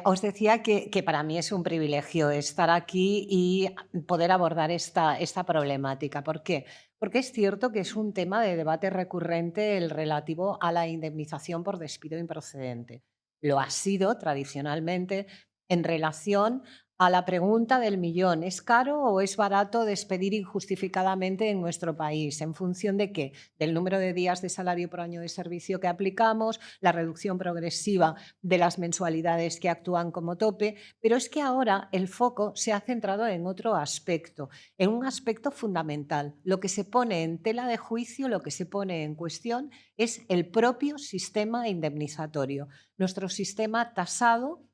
Os decía que para mí es un privilegio estar aquí y poder abordar esta problemática. ¿Por qué? Porque es cierto que es un tema de debate recurrente el relativo a la indemnización por despido improcedente. Lo ha sido tradicionalmente en relación a la pregunta del millón: ¿es caro o es barato despedir injustificadamente en nuestro país? ¿En función de qué? Del número de días de salario por año de servicio que aplicamos, la reducción progresiva de las mensualidades que actúan como tope, pero es que ahora el foco se ha centrado en otro aspecto, en un aspecto fundamental. Lo que se pone en tela de juicio, lo que se pone en cuestión es el propio sistema indemnizatorio. Nuestro sistema tasado,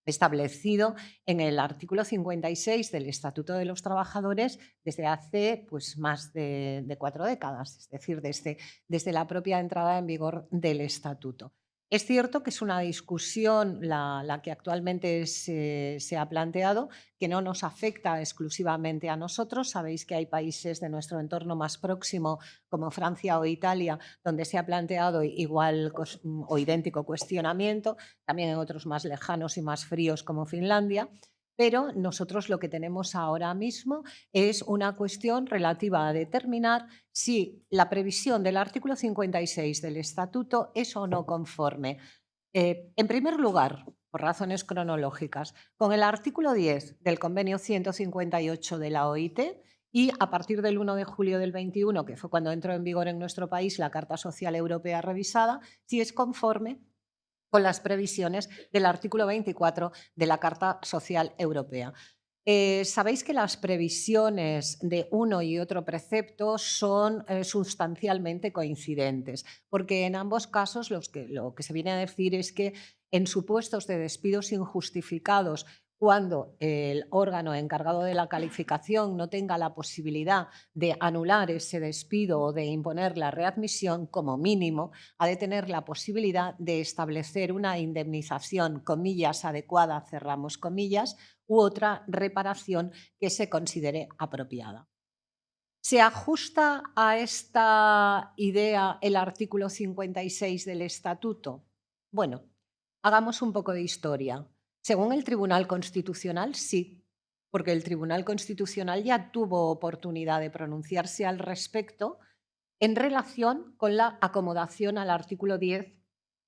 establecido en el artículo 56 del Estatuto de los Trabajadores desde hace pues, más de 4 décadas, es decir, desde la propia entrada en vigor del Estatuto. Es cierto que es una discusión la que actualmente se ha planteado, que no nos afecta exclusivamente a nosotros. Sabéis que hay países de nuestro entorno más próximo, como Francia o Italia, donde se ha planteado igual o idéntico cuestionamiento, también en otros más lejanos y más fríos como Finlandia, pero nosotros lo que tenemos ahora mismo es una cuestión relativa a determinar si la previsión del artículo 56 del Estatuto es o no conforme. En primer lugar, por razones cronológicas, con el artículo 10 del convenio 158 de la OIT y a partir del 1 de julio del 21, que fue cuando entró en vigor en nuestro país la Carta Social Europea revisada, si es conforme con las previsiones del artículo 24 de la Carta Social Europea. Sabéis que las previsiones de uno y otro precepto son sustancialmente coincidentes, porque en ambos casos lo que se viene a decir es que en supuestos de despidos injustificados, cuando el órgano encargado de la calificación no tenga la posibilidad de anular ese despido o de imponer la readmisión, como mínimo, ha de tener la posibilidad de establecer una indemnización, comillas, adecuada, cerramos comillas, u otra reparación que se considere apropiada. ¿Se ajusta a esta idea el artículo 56 del Estatuto? Bueno, hagamos un poco de historia. Según el Tribunal Constitucional, sí, porque el Tribunal Constitucional ya tuvo oportunidad de pronunciarse al respecto en relación con la acomodación al artículo 10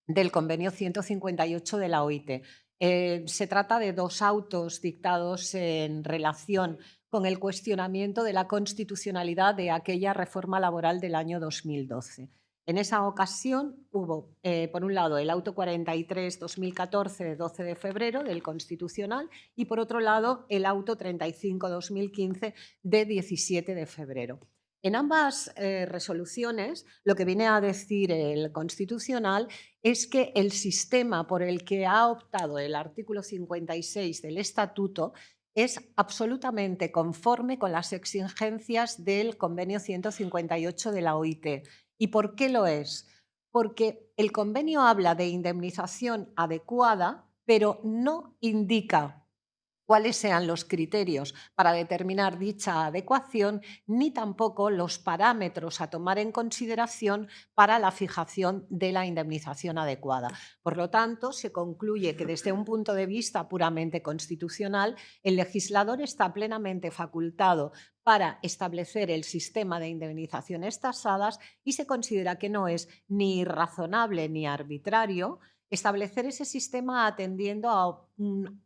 del convenio 158 de la OIT. Se trata de dos autos dictados en relación con el cuestionamiento de la constitucionalidad de aquella reforma laboral del año 2012. En esa ocasión hubo, por un lado, el auto 43-2014 de 12 de febrero del Constitucional y, por otro lado, el auto 35-2015 de 17 de febrero. En ambas resoluciones, lo que viene a decir el Constitucional es que el sistema por el que ha optado el artículo 56 del Estatuto es absolutamente conforme con las exigencias del convenio 158 de la OIT. ¿Y por qué lo es? Porque el convenio habla de indemnización adecuada, pero no indica cuáles sean los criterios para determinar dicha adecuación, ni tampoco los parámetros a tomar en consideración para la fijación de la indemnización adecuada. Por lo tanto, se concluye que desde un punto de vista puramente constitucional, el legislador está plenamente facultado para establecer el sistema de indemnizaciones tasadas y se considera que no es ni razonable ni arbitrario establecer ese sistema atendiendo a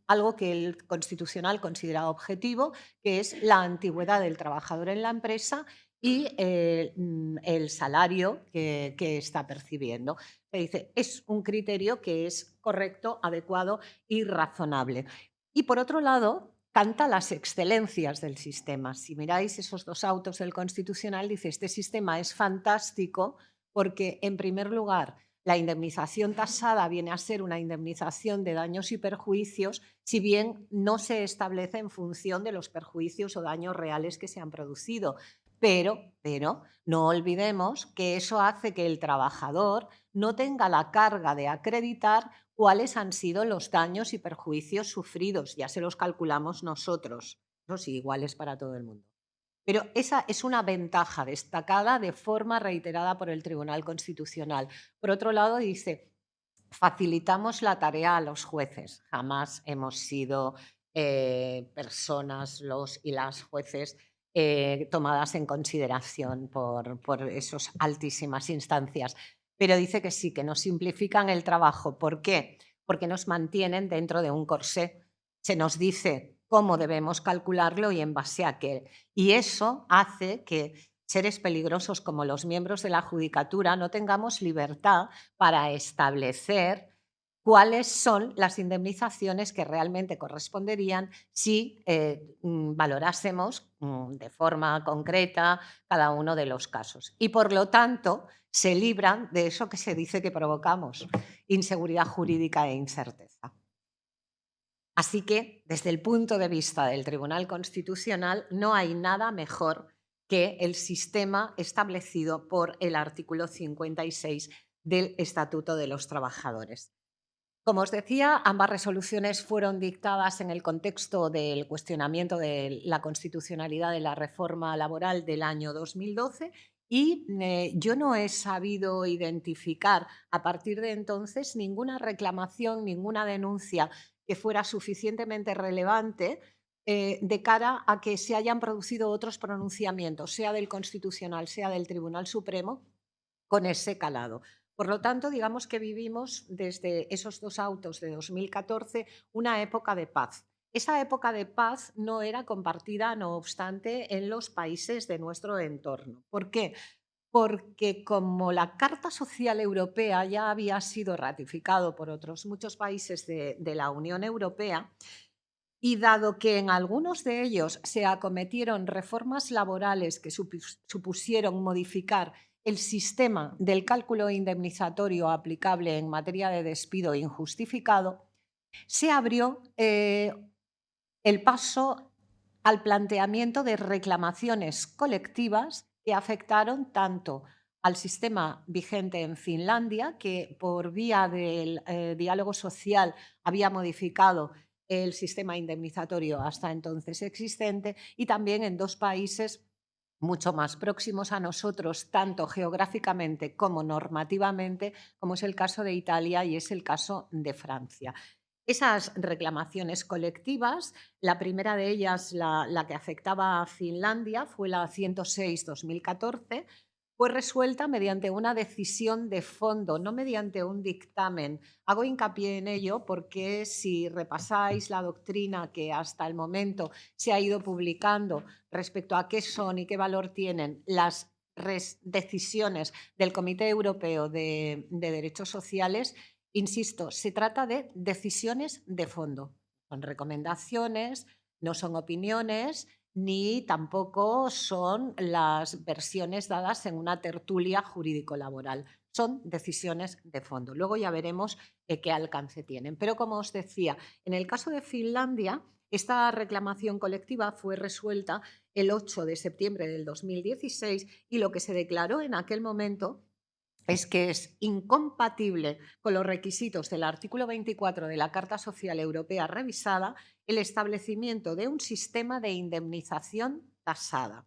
algo que el Constitucional considera objetivo, que es la antigüedad del trabajador en la empresa y el salario que está percibiendo. Se dice, es un criterio que es correcto, adecuado y razonable. Y por otro lado, canta las excelencias del sistema. Si miráis esos dos autos del Constitucional, dice, este sistema es fantástico porque, en primer lugar, la indemnización tasada viene a ser una indemnización de daños y perjuicios, si bien no se establece en función de los perjuicios o daños reales que se han producido. pero no olvidemos que eso hace que el trabajador no tenga la carga de acreditar cuáles han sido los daños y perjuicios sufridos, ya se los calculamos nosotros. Eso sí, iguales para todo el mundo. Pero esa es una ventaja destacada de forma reiterada por el Tribunal Constitucional. Por otro lado, dice, facilitamos la tarea a los jueces. Jamás hemos sido personas, los y las jueces, tomadas en consideración por esas altísimas instancias. Pero dice que sí, que nos simplifican el trabajo. ¿Por qué? Porque nos mantienen dentro de un corsé. Se nos dice cómo debemos calcularlo y en base a qué. Y eso hace que seres peligrosos como los miembros de la judicatura no tengamos libertad para establecer cuáles son las indemnizaciones que realmente corresponderían si valorásemos de forma concreta cada uno de los casos. Y por lo tanto, se libran de eso que se dice que provocamos, inseguridad jurídica e incerteza. Así que, desde el punto de vista del Tribunal Constitucional, no hay nada mejor que el sistema establecido por el artículo 56 del Estatuto de los Trabajadores. Como os decía, ambas resoluciones fueron dictadas en el contexto del cuestionamiento de la constitucionalidad de la reforma laboral del año 2012 y yo no he sabido identificar a partir de entonces ninguna reclamación, ninguna denuncia que fuera suficientemente relevante de cara a que se hayan producido otros pronunciamientos, sea del Constitucional, sea del Tribunal Supremo, con ese calado. Por lo tanto, digamos que vivimos desde esos dos autos de 2014 una época de paz. Esa época de paz no era compartida, no obstante, en los países de nuestro entorno. ¿Por qué? Porque como la Carta Social Europea ya había sido ratificado por otros muchos países de la Unión Europea, y dado que en algunos de ellos se acometieron reformas laborales que supusieron modificar el sistema del cálculo indemnizatorio aplicable en materia de despido injustificado, se abrió el paso al planteamiento de reclamaciones colectivas que afectaron tanto al sistema vigente en Finlandia, que por vía del diálogo social había modificado el sistema indemnizatorio hasta entonces existente, y también en dos países mucho más próximos a nosotros, tanto geográficamente como normativamente, como es el caso de Italia y es el caso de Francia. Esas reclamaciones colectivas, la primera de ellas, la que afectaba a Finlandia, fue la 106-2014, fue resuelta mediante una decisión de fondo, no mediante un dictamen. Hago hincapié en ello porque si repasáis la doctrina que hasta el momento se ha ido publicando respecto a qué son y qué valor tienen las decisiones del Comité Europeo de Derechos Sociales, insisto, se trata de decisiones de fondo. Son recomendaciones, no son opiniones, ni tampoco son las versiones dadas en una tertulia jurídico-laboral. Son decisiones de fondo. Luego ya veremos qué alcance tienen. Pero como os decía, en el caso de Finlandia, esta reclamación colectiva fue resuelta el 8 de septiembre del 2016 y lo que se declaró en aquel momento es que es incompatible con los requisitos del artículo 24 de la Carta Social Europea revisada el establecimiento de un sistema de indemnización tasada.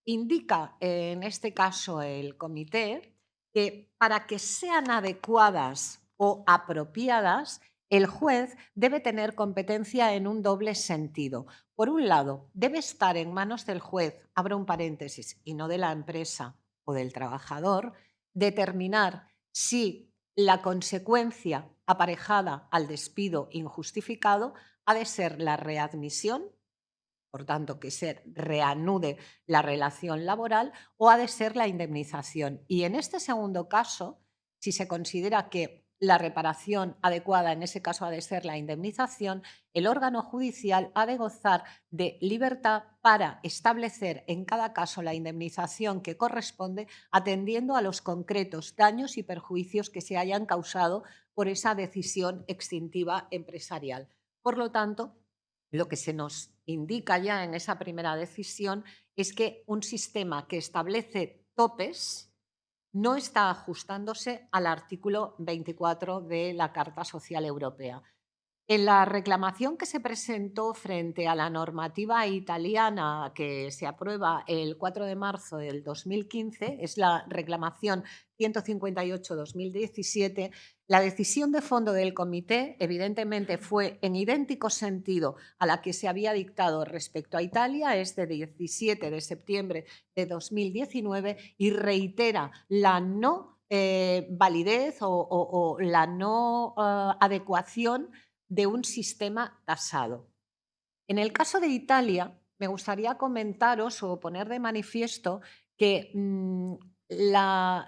Indica en este caso el comité que para que sean adecuadas o apropiadas, el juez debe tener competencia en un doble sentido. Por un lado, debe estar en manos del juez, abro un paréntesis, y no de la empresa o del trabajador, determinar si la consecuencia aparejada al despido injustificado ha de ser la readmisión, por tanto, que se reanude la relación laboral, o ha de ser la indemnización. Y en este segundo caso, si se considera que la reparación adecuada en ese caso ha de ser la indemnización, el órgano judicial ha de gozar de libertad para establecer en cada caso la indemnización que corresponde, atendiendo a los concretos daños y perjuicios que se hayan causado por esa decisión extintiva empresarial. Por lo tanto, lo que se nos indica ya en esa primera decisión es que un sistema que establece topes no está ajustándose al artículo 24 de la Carta Social Europea. En la reclamación que se presentó frente a la normativa italiana que se aprueba el 4 de marzo del 2015, es la reclamación 158-2017, la decisión de fondo del comité evidentemente fue en idéntico sentido a la que se había dictado respecto a Italia, es de 17 de septiembre de 2019 y reitera la no validez o la no adecuación de un sistema tasado. En el caso de Italia, me gustaría comentaros o poner de manifiesto que la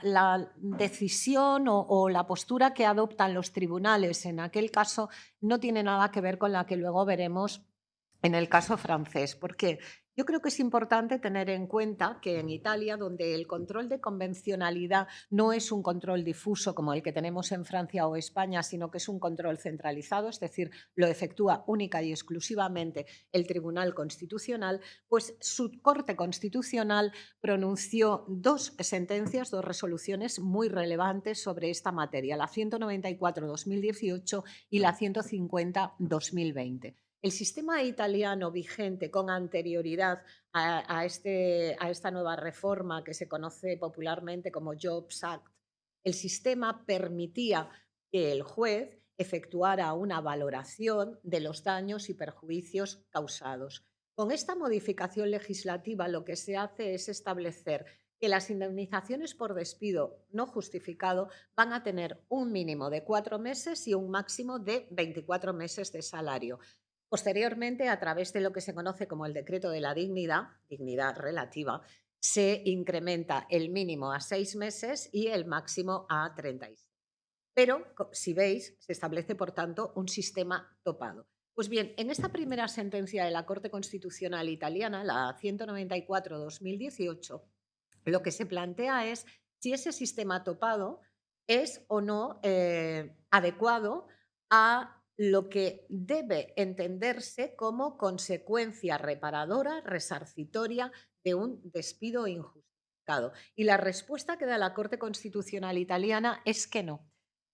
decisión o la postura que adoptan los tribunales en aquel caso no tiene nada que ver con la que luego veremos en el caso francés. ¿Por qué? Yo creo que es importante tener en cuenta que en Italia, donde el control de convencionalidad no es un control difuso como el que tenemos en Francia o España, sino que es un control centralizado, es decir, lo efectúa única y exclusivamente el Tribunal Constitucional, pues su Corte Constitucional pronunció dos sentencias, dos resoluciones muy relevantes sobre esta materia, la 194-2018 y la 150-2020. El sistema italiano vigente con anterioridad a esta nueva reforma que se conoce popularmente como Jobs Act, el sistema permitía que el juez efectuara una valoración de los daños y perjuicios causados. Con esta modificación legislativa lo que se hace es establecer que las indemnizaciones por despido no justificado van a tener un mínimo de 4 meses y un máximo de 24 meses de salario. Posteriormente, a través de lo que se conoce como el decreto de la dignidad relativa, se incrementa el mínimo a 6 meses y el máximo a 36. Pero, si veis, se establece, por tanto, un sistema topado. Pues bien, en esta primera sentencia de la Corte Constitucional italiana, la 194-2018, lo que se plantea es si ese sistema topado es o no adecuado a lo que debe entenderse como consecuencia reparadora, resarcitoria de un despido injustificado. Y la respuesta que da la Corte Constitucional italiana es que no.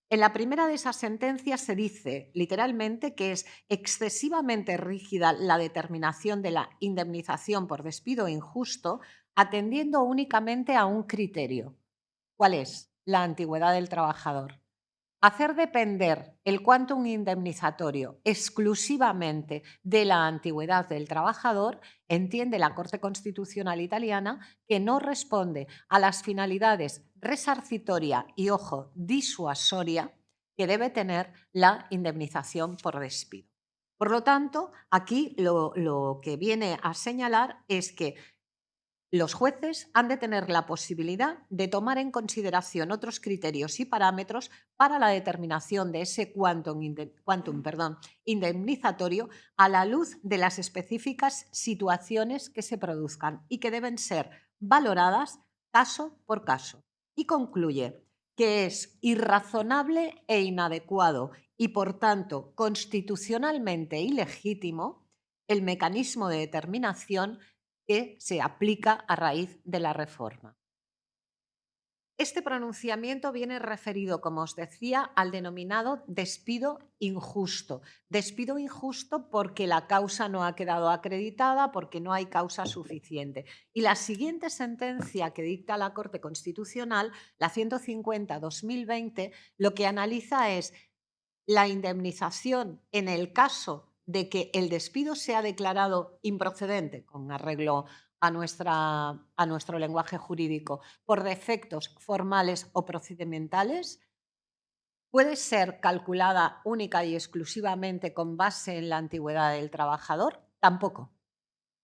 En la primera de esas sentencias se dice literalmente que es excesivamente rígida la determinación de la indemnización por despido injusto, atendiendo únicamente a un criterio. ¿Cuál es? La antigüedad del trabajador. Hacer depender el quantum indemnizatorio exclusivamente de la antigüedad del trabajador, entiende la Corte Constitucional italiana que no responde a las finalidades resarcitoria y, ojo, disuasoria que debe tener la indemnización por despido. Por lo tanto, aquí lo que viene a señalar es que los jueces han de tener la posibilidad de tomar en consideración otros criterios y parámetros para la determinación de ese quantum indemnizatorio a la luz de las específicas situaciones que se produzcan y que deben ser valoradas caso por caso. Y concluye que es irrazonable e inadecuado y, por tanto, constitucionalmente ilegítimo el mecanismo de determinación que se aplica a raíz de la reforma. Este pronunciamiento viene referido, como os decía, al denominado despido injusto. Despido injusto porque la causa no ha quedado acreditada, porque no hay causa suficiente. Y la siguiente sentencia que dicta la Corte Constitucional, la 150-2020, lo que analiza es la indemnización en el caso de que el despido sea declarado improcedente, con arreglo a nuestro lenguaje jurídico, por defectos formales o procedimentales, puede ser calculada única y exclusivamente con base en la antigüedad del trabajador. Tampoco.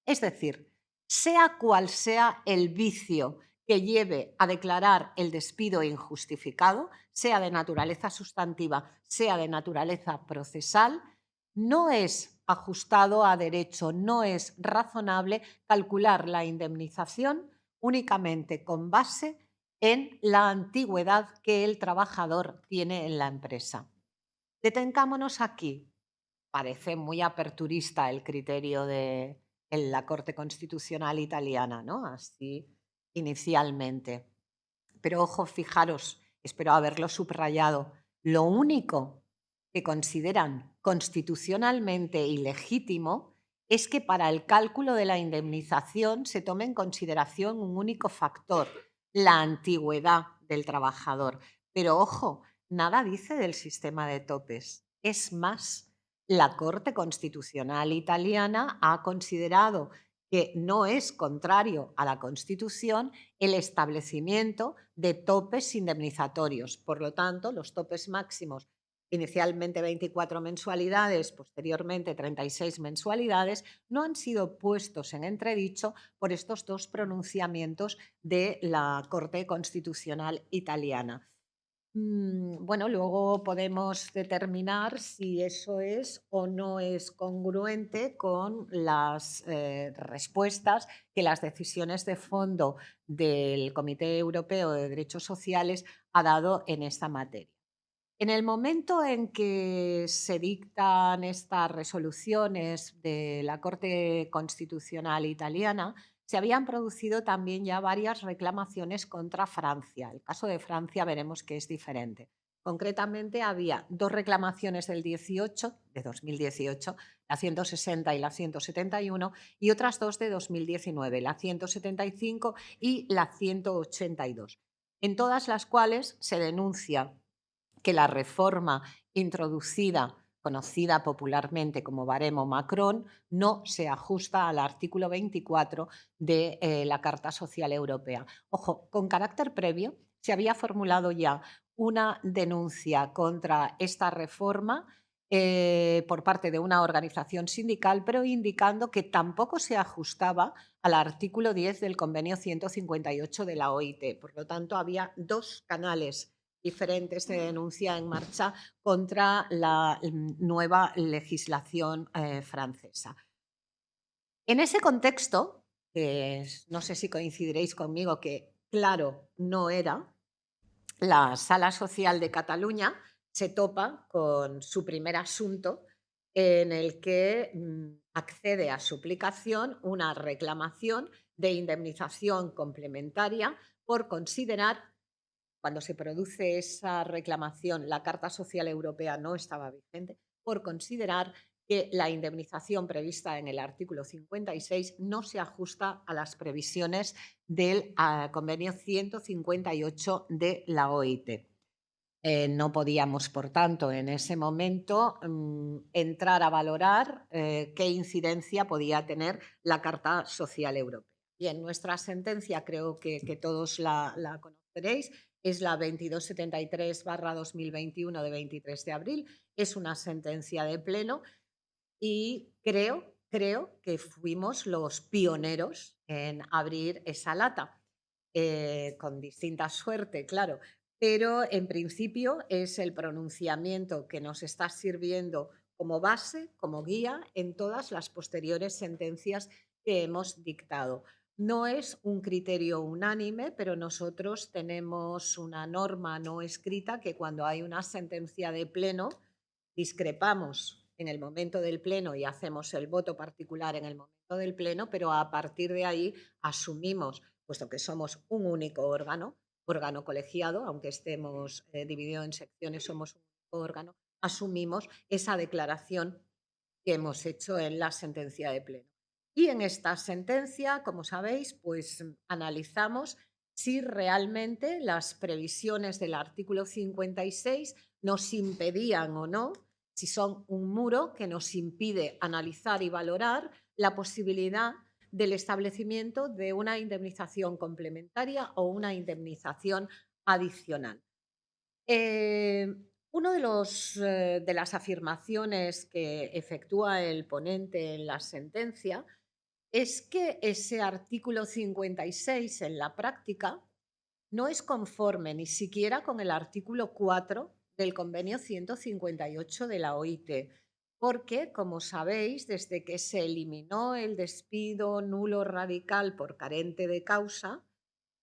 Es decir, sea cual sea el vicio que lleve a declarar el despido injustificado, sea de naturaleza sustantiva, sea de naturaleza procesal, no es ajustado a derecho, no es razonable calcular la indemnización únicamente con base en la antigüedad que el trabajador tiene en la empresa. Detengámonos aquí. parece muy aperturista el criterio de en la Corte Constitucional italiana, ¿no? Así inicialmente. Pero ojo, fijaros, espero haberlo subrayado, lo único que consideran constitucionalmente ilegítimo es que para el cálculo de la indemnización se tome en consideración un único factor, la antigüedad del trabajador. Pero ojo, nada dice del sistema de topes. Es más, la Corte Constitucional italiana ha considerado que no es contrario a la Constitución el establecimiento de topes indemnizatorios. Por lo tanto, los topes máximos, inicialmente 24 mensualidades, posteriormente 36 mensualidades, no han sido puestos en entredicho por estos dos pronunciamientos de la Corte Constitucional italiana. Bueno, luego podemos determinar si eso es o no es congruente con las respuestas que las decisiones de fondo del Comité Europeo de Derechos Sociales ha dado en esta materia. En el momento en que se dictan estas resoluciones de la Corte Constitucional italiana, se habían producido también ya varias reclamaciones contra Francia. El caso de Francia veremos que es diferente. Concretamente, había dos reclamaciones del 18, de 2018, la 160 y la 171, y otras dos de 2019, la 175 y la 182, en todas las cuales se denuncia que la reforma introducida, conocida popularmente como baremo Macron, no se ajusta al artículo 24 de la Carta Social Europea. Ojo, con carácter previo se había formulado ya una denuncia contra esta reforma por parte de una organización sindical, pero indicando que tampoco se ajustaba al artículo 10 del convenio 158 de la OIT. Por lo tanto, había dos canales diferentes de denuncia en marcha contra la nueva legislación francesa. En ese contexto, no sé si coincidiréis conmigo que claro no era, la Sala Social de Cataluña se topa con su primer asunto en el que accede a su aplicación una reclamación de indemnización complementaria por considerar, cuando se produce esa reclamación, la Carta Social Europea no estaba vigente, por considerar que la indemnización prevista en el artículo 56 no se ajusta a las previsiones del convenio 158 de la OIT. No podíamos, por tanto, en ese momento entrar a valorar qué incidencia podía tener la Carta Social Europea. Y en nuestra sentencia, creo que todos la conoceréis, es la 2273/2021 de 23 de abril. Es una sentencia de pleno y creo que fuimos los pioneros en abrir esa lata, con distinta suerte, claro, pero en principio es el pronunciamiento que nos está sirviendo como base, como guía en todas las posteriores sentencias que hemos dictado. No es un criterio unánime, pero nosotros tenemos una norma no escrita que cuando hay una sentencia de pleno discrepamos en el momento del pleno y hacemos el voto particular en el momento del pleno, pero a partir de ahí asumimos, puesto que somos un único órgano colegiado, aunque estemos divididos en secciones, somos un único órgano, asumimos esa declaración que hemos hecho en la sentencia de pleno. Y en esta sentencia, como sabéis, pues analizamos si realmente las previsiones del artículo 56 nos impedían o no, si son un muro que nos impide analizar y valorar la posibilidad del establecimiento de una indemnización complementaria o una indemnización adicional. Uno de las afirmaciones que efectúa el ponente en la sentencia es que ese artículo 56 en la práctica no es conforme ni siquiera con el artículo 4 del convenio 158 de la OIT, porque, como sabéis, desde que se eliminó el despido nulo radical por carente de causa,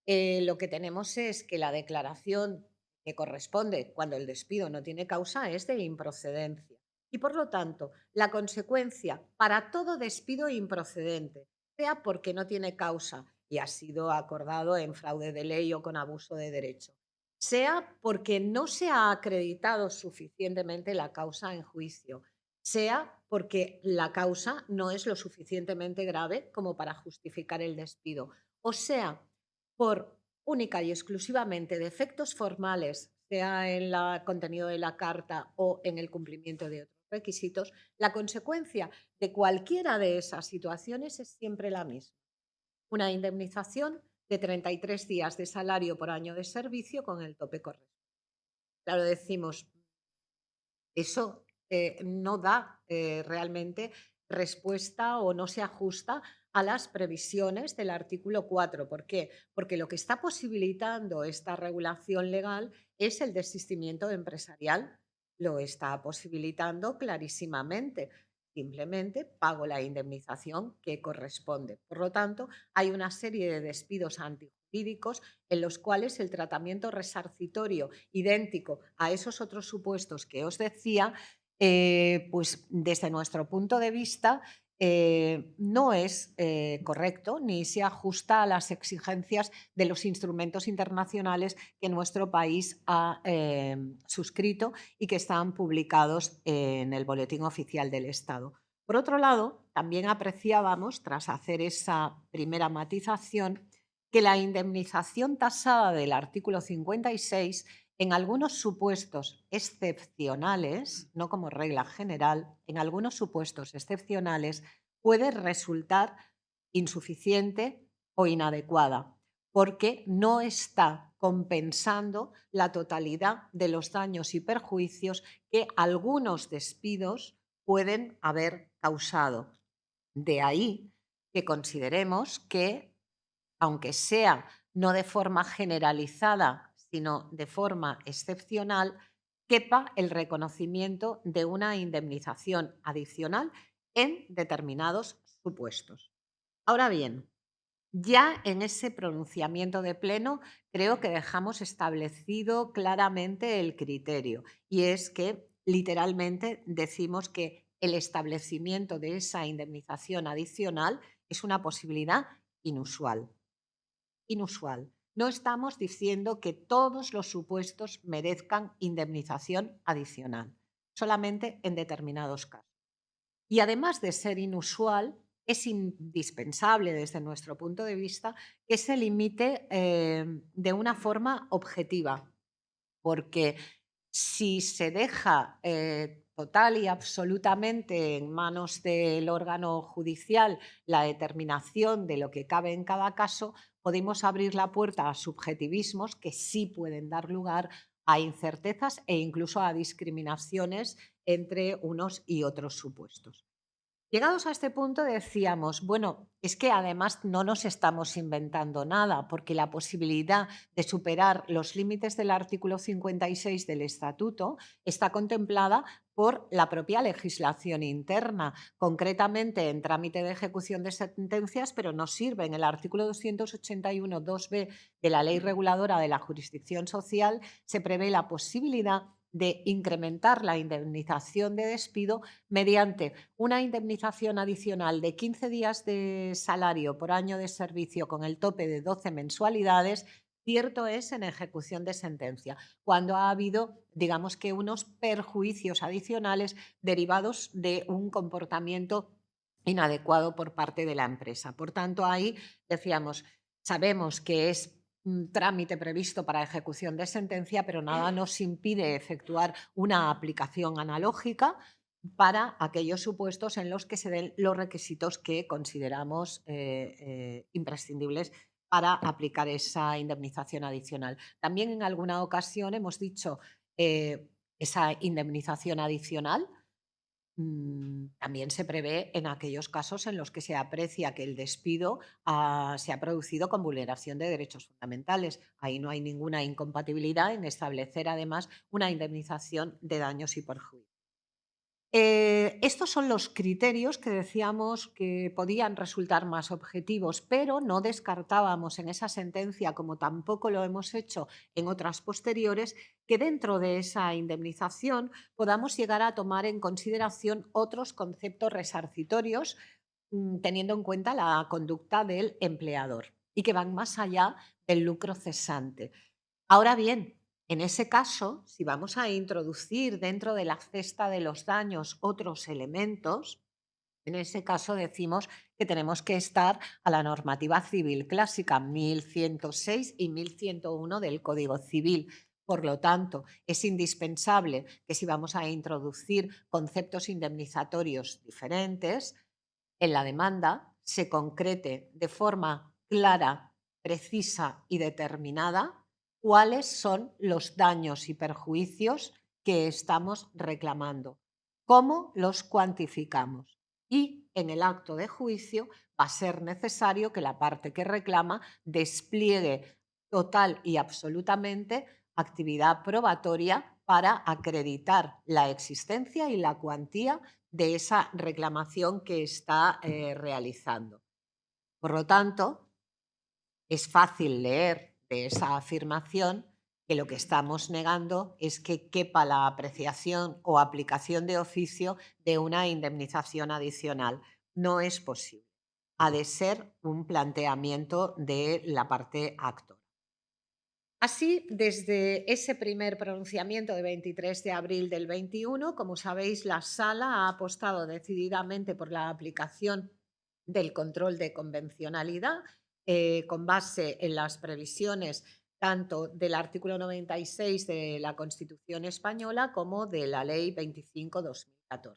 lo que tenemos es que la declaración que corresponde cuando el despido no tiene causa es de improcedencia. Y por lo tanto, la consecuencia para todo despido improcedente, sea porque no tiene causa y ha sido acordado en fraude de ley o con abuso de derecho, sea porque no se ha acreditado suficientemente la causa en juicio, sea porque la causa no es lo suficientemente grave como para justificar el despido, o sea, por única y exclusivamente defectos formales, sea en el contenido de la carta o en el cumplimiento de otros requisitos, la consecuencia de cualquiera de esas situaciones es siempre la misma. Una indemnización de 33 días de salario por año de servicio con el tope correcto. Claro, decimos, eso no da realmente respuesta o no se ajusta a las previsiones del artículo 4. ¿Por qué? Porque lo que está posibilitando esta regulación legal es el desistimiento empresarial. Lo está posibilitando clarísimamente. Simplemente pago la indemnización que corresponde. Por lo tanto, hay una serie de despidos antijurídicos en los cuales el tratamiento resarcitorio idéntico a esos otros supuestos que os decía, pues desde nuestro punto de vista no es correcto ni se ajusta a las exigencias de los instrumentos internacionales que nuestro país ha suscrito y que están publicados en el Boletín Oficial del Estado. Por otro lado, también apreciábamos, tras hacer esa primera matización, que la indemnización tasada del artículo 56 en algunos supuestos excepcionales, no como regla general, en algunos supuestos excepcionales puede resultar insuficiente o inadecuada, porque no está compensando la totalidad de los daños y perjuicios que algunos despidos pueden haber causado. De ahí que consideremos que, aunque sea no de forma generalizada, sino de forma excepcional, quepa el reconocimiento de una indemnización adicional en determinados supuestos. Ahora bien, ya en ese pronunciamiento de pleno creo que dejamos establecido claramente el criterio y es que literalmente decimos que el establecimiento de esa indemnización adicional es una posibilidad inusual. Inusual. No estamos diciendo que todos los supuestos merezcan indemnización adicional, solamente en determinados casos. Y además de ser inusual, es indispensable desde nuestro punto de vista que se limite de una forma objetiva, porque si se deja total y absolutamente en manos del órgano judicial la determinación de lo que cabe en cada caso, podemos abrir la puerta a subjetivismos que sí pueden dar lugar a incertezas e incluso a discriminaciones entre unos y otros supuestos. Llegados a este punto decíamos, bueno, es que además no nos estamos inventando nada, porque la posibilidad de superar los límites del artículo 56 del Estatuto está contemplada por la propia legislación interna, concretamente en trámite de ejecución de sentencias, pero nos sirve en el artículo 281 2b de la Ley Reguladora de la Jurisdicción Social, se prevé la posibilidad de incrementar la indemnización de despido mediante una indemnización adicional de 15 días de salario por año de servicio con el tope de 12 mensualidades. Cierto es en ejecución de sentencia, cuando ha habido, digamos que, unos perjuicios adicionales derivados de un comportamiento inadecuado por parte de la empresa. Por tanto, ahí decíamos, sabemos que es un trámite previsto para ejecución de sentencia, pero nada nos impide efectuar una aplicación analógica para aquellos supuestos en los que se den los requisitos que consideramos imprescindibles para aplicar esa indemnización adicional. También en alguna ocasión hemos dicho esa indemnización adicional también se prevé en aquellos casos en los que se aprecia que el despido se ha producido con vulneración de derechos fundamentales. Ahí no hay ninguna incompatibilidad en establecer además una indemnización de daños y perjuicios. Estos son los criterios que decíamos que podían resultar más objetivos, pero no descartábamos en esa sentencia, como tampoco lo hemos hecho en otras posteriores, que dentro de esa indemnización podamos llegar a tomar en consideración otros conceptos resarcitorios, teniendo en cuenta la conducta del empleador y que van más allá del lucro cesante. Ahora bien, en ese caso, si vamos a introducir dentro de la cesta de los daños otros elementos, en ese caso decimos que tenemos que estar a la normativa civil clásica 1106 y 1101 del Código Civil. Por lo tanto, es indispensable que si vamos a introducir conceptos indemnizatorios diferentes, en la demanda se concrete de forma clara, precisa y determinada cuáles son los daños y perjuicios que estamos reclamando, cómo los cuantificamos. Y en el acto de juicio va a ser necesario que la parte que reclama despliegue total y absolutamente actividad probatoria para acreditar la existencia y la cuantía de esa reclamación que está realizando. Por lo tanto, es fácil leer de esa afirmación que lo que estamos negando es que quepa la apreciación o aplicación de oficio de una indemnización adicional. No es posible. Ha de ser un planteamiento de la parte actora. Así, desde ese primer pronunciamiento de 23 de abril del 21, como sabéis, la Sala ha apostado decididamente por la aplicación del control de convencionalidad con base en las previsiones tanto del artículo 96 de la Constitución española como de la Ley 25/2014.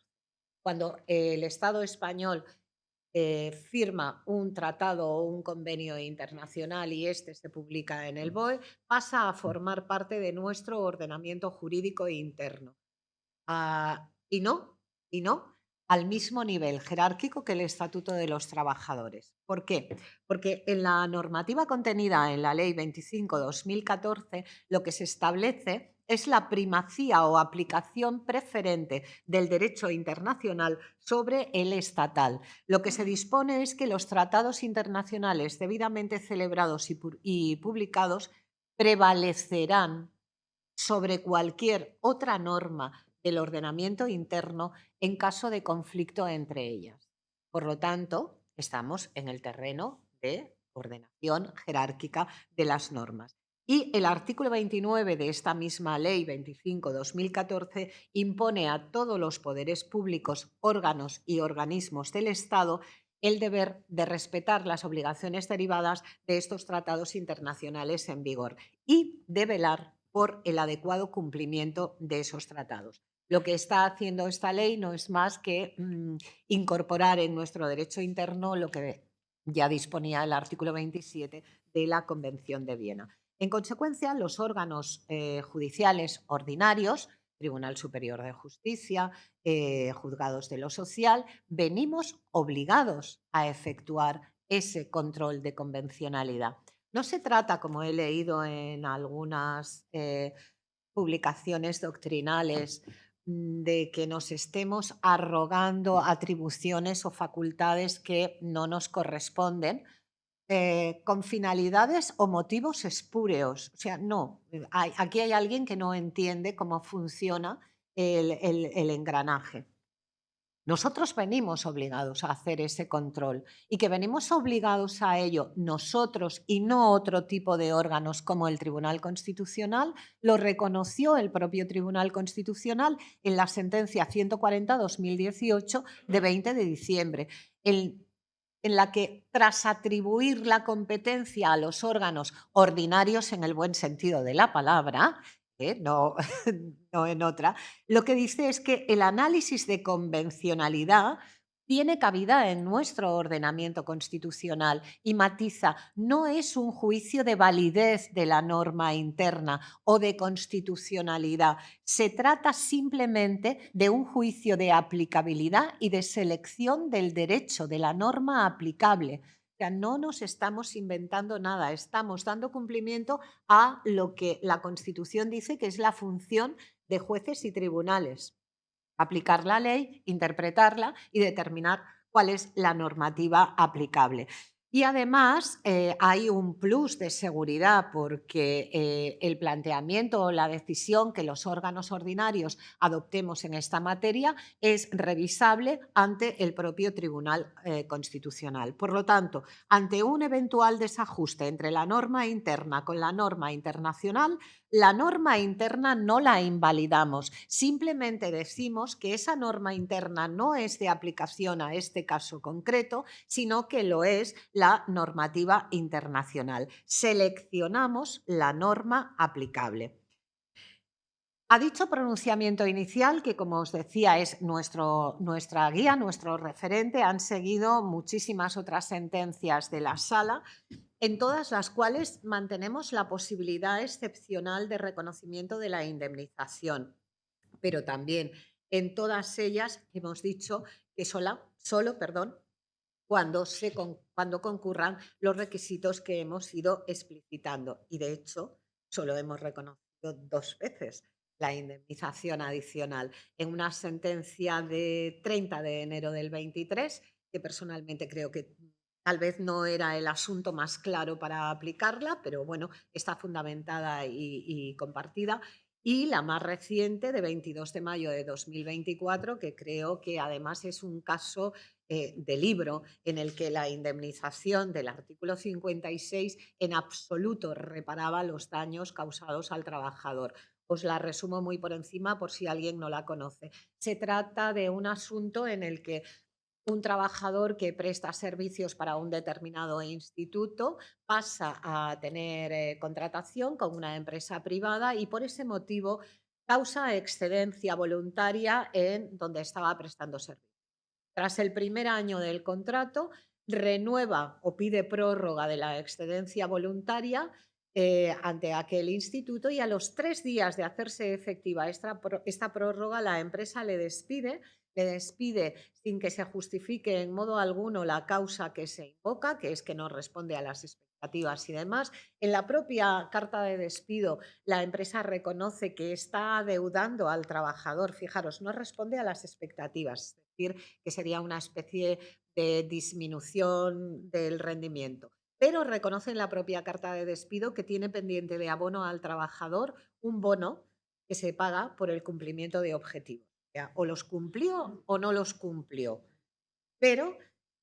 Cuando el Estado español firma un tratado o un convenio internacional y este se publica en el BOE, pasa a formar parte de nuestro ordenamiento jurídico interno. Y no al mismo nivel jerárquico que el Estatuto de los Trabajadores. ¿Por qué? Porque en la normativa contenida en la Ley 25/2014 lo que se establece es la primacía o aplicación preferente del derecho internacional sobre el estatal. Lo que se dispone es que los tratados internacionales debidamente celebrados y publicados prevalecerán sobre cualquier otra norma del ordenamiento interno en caso de conflicto entre ellas. Por lo tanto, estamos en el terreno de ordenación jerárquica de las normas. Y el artículo 29 de esta misma ley 25/2014 impone a todos los poderes públicos, órganos y organismos del Estado el deber de respetar las obligaciones derivadas de estos tratados internacionales en vigor y de velar por el adecuado cumplimiento de esos tratados. Lo que está haciendo esta ley no es más que incorporar en nuestro derecho interno lo que ya disponía el artículo 27 de la Convención de Viena. En consecuencia, los órganos judiciales ordinarios, Tribunal Superior de Justicia, juzgados de lo social, venimos obligados a efectuar ese control de convencionalidad. No se trata, como he leído en algunas publicaciones doctrinales, de que nos estemos arrogando atribuciones o facultades que no nos corresponden, con finalidades o motivos espúreos. O sea, no, aquí hay alguien que no entiende cómo funciona el engranaje. Nosotros venimos obligados a hacer ese control y que venimos obligados a ello nosotros y no otro tipo de órganos como el Tribunal Constitucional, lo reconoció el propio Tribunal Constitucional en la sentencia 140/2018 de 20 de diciembre, en la que tras atribuir la competencia a los órganos ordinarios en el buen sentido de la palabra, no, no en otra, lo que dice es que el análisis de convencionalidad tiene cabida en nuestro ordenamiento constitucional y matiza, no es un juicio de validez de la norma interna o de constitucionalidad, se trata simplemente de un juicio de aplicabilidad y de selección del derecho, de la norma aplicable. O sea, no nos estamos inventando nada, estamos dando cumplimiento a lo que la Constitución dice que es la función de jueces y tribunales. aplicar la ley, interpretarla y determinar cuál es la normativa aplicable. Y además hay un plus de seguridad porque el planteamiento o la decisión que los órganos ordinarios adoptemos en esta materia es revisable ante el propio Tribunal Constitucional. Por lo tanto, ante un eventual desajuste entre la norma interna con la norma internacional, la norma interna no la invalidamos, simplemente decimos que esa norma interna no es de aplicación a este caso concreto, sino que lo es la normativa internacional. Seleccionamos la norma aplicable. A dicho pronunciamiento inicial, que como os decía es nuestra guía, nuestro referente, han seguido muchísimas otras sentencias de la Sala, en todas las cuales mantenemos la posibilidad excepcional de reconocimiento de la indemnización, pero también en todas ellas hemos dicho que solo cuando concurran los requisitos que hemos ido explicitando. Y de hecho, solo hemos reconocido 2 veces la indemnización adicional en una sentencia de 30 de enero del 23, que personalmente creo que tal vez no era el asunto más claro para aplicarla, pero bueno, está fundamentada y compartida. Y la más reciente, de 22 de mayo de 2024, que creo que además es un caso de libro en el que la indemnización del artículo 56 en absoluto reparaba los daños causados al trabajador. Os la resumo muy por encima por si alguien no la conoce. Se trata de un asunto en el que un trabajador que presta servicios para un determinado instituto pasa a tener contratación con una empresa privada y por ese motivo causa excedencia voluntaria en donde estaba prestando servicios. Tras el primer año del contrato, renueva o pide prórroga de la excedencia voluntaria ante aquel instituto y a los 3 días de hacerse efectiva esta prórroga, la empresa le despide sin que se justifique en modo alguno la causa que se invoca, que es que no responde a las expectativas y demás. En la propia carta de despido, la empresa reconoce que está adeudando al trabajador. Fijaros, no responde a las expectativas, es decir, que sería una especie de disminución del rendimiento. Pero reconoce en la propia carta de despido que tiene pendiente de abono al trabajador un bono que se paga por el cumplimiento de objetivos. O sea, o los cumplió o no los cumplió. Pero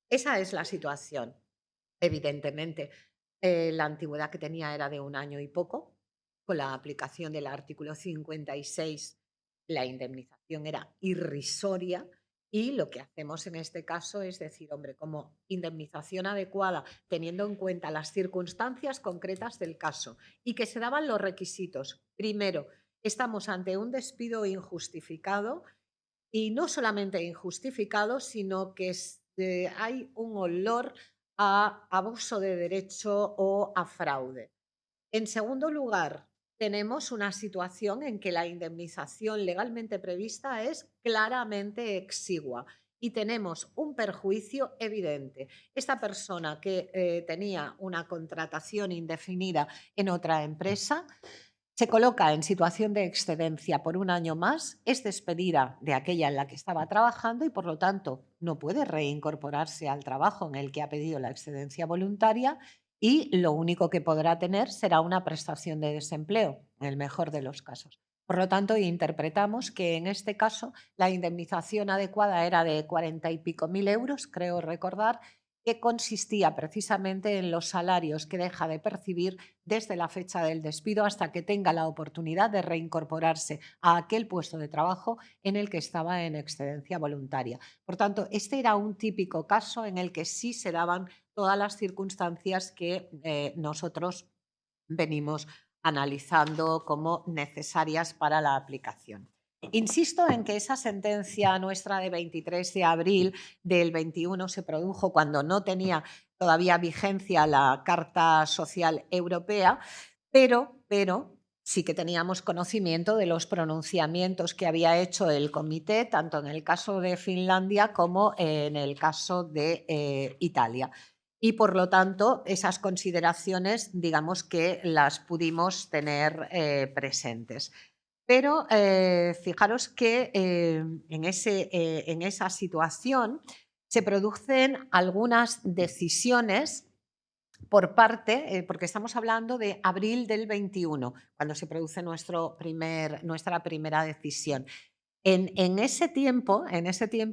esa es la situación. Evidentemente, la antigüedad que tenía era de 1 año y poco. Con la aplicación del artículo 56, la indemnización era irrisoria y lo que hacemos en este caso es decir, hombre, como indemnización adecuada, teniendo en cuenta las circunstancias concretas del caso y que se daban los requisitos. Primero, estamos ante un despido injustificado y no solamente injustificado, sino que hay un olor a abuso de derecho o a fraude. En segundo lugar, tenemos una situación en que la indemnización legalmente prevista es claramente exigua y tenemos un perjuicio evidente. Esta persona que tenía una contratación indefinida en otra empresa se coloca en situación de excedencia por 1 año más, es despedida de aquella en la que estaba trabajando y, por lo tanto, no puede reincorporarse al trabajo en el que ha pedido la excedencia voluntaria y lo único que podrá tener será una prestación de desempleo, en el mejor de los casos. Por lo tanto, interpretamos que en este caso la indemnización adecuada era de 40 y pico mil euros, creo recordar, que consistía precisamente en los salarios que deja de percibir desde la fecha del despido hasta que tenga la oportunidad de reincorporarse a aquel puesto de trabajo en el que estaba en excedencia voluntaria. Por tanto, este era un típico caso en el que sí se daban todas las circunstancias que nosotros venimos analizando como necesarias para la aplicación. Insisto en que esa sentencia nuestra de 23 de abril del 21 se produjo cuando no tenía todavía vigencia la Carta Social Europea, pero sí que teníamos conocimiento de los pronunciamientos que había hecho el comité, tanto en el caso de Finlandia como en el caso de Italia. Y por lo tanto, esas consideraciones, digamos que las pudimos tener presentes. Pero fijaros que en esa situación se producen algunas decisiones por parte, porque estamos hablando de abril del 21, cuando se produce nuestra primera decisión. En ese tiempo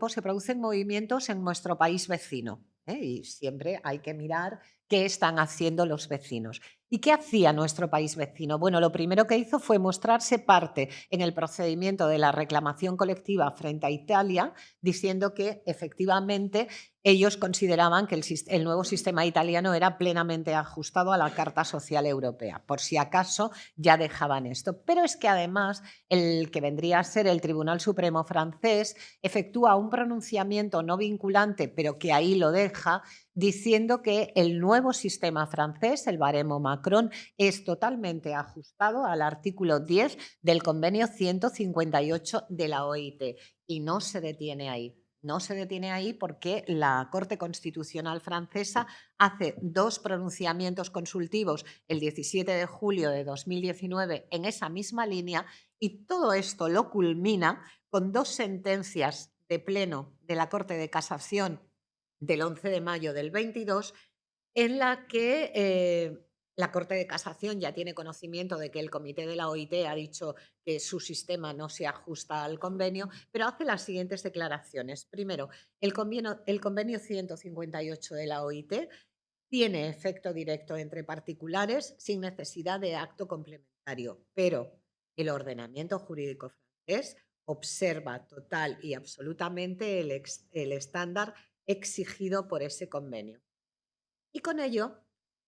se producen movimientos en nuestro país vecino, ¿eh? Y siempre hay que mirar qué están haciendo los vecinos. ¿Y qué hacía nuestro país vecino? Bueno, lo primero que hizo fue mostrarse parte en el procedimiento de la reclamación colectiva frente a Italia, diciendo que efectivamente ellos consideraban que el nuevo sistema italiano era plenamente ajustado a la Carta Social Europea. Por si acaso ya dejaban esto. Pero es que además el que vendría a ser el Tribunal Supremo francés efectúa un pronunciamiento no vinculante, pero que ahí lo deja, diciendo que el nuevo sistema francés, el baremo Macron, es totalmente ajustado al artículo 10 del convenio 158 de la OIT. Y no se detiene ahí. No se detiene ahí porque la Corte Constitucional francesa hace dos pronunciamientos consultivos el 17 de julio de 2019 en esa misma línea, y todo esto lo culmina con dos sentencias de pleno de la Corte de Casación del 11 de mayo del 22, en la que la Corte de Casación ya tiene conocimiento de que el comité de la OIT ha dicho que su sistema no se ajusta al convenio, pero hace las siguientes declaraciones. Primero, el convenio 158 de la OIT tiene efecto directo entre particulares sin necesidad de acto complementario, pero el ordenamiento jurídico francés observa total y absolutamente el estándar exigido por ese convenio. Y con ello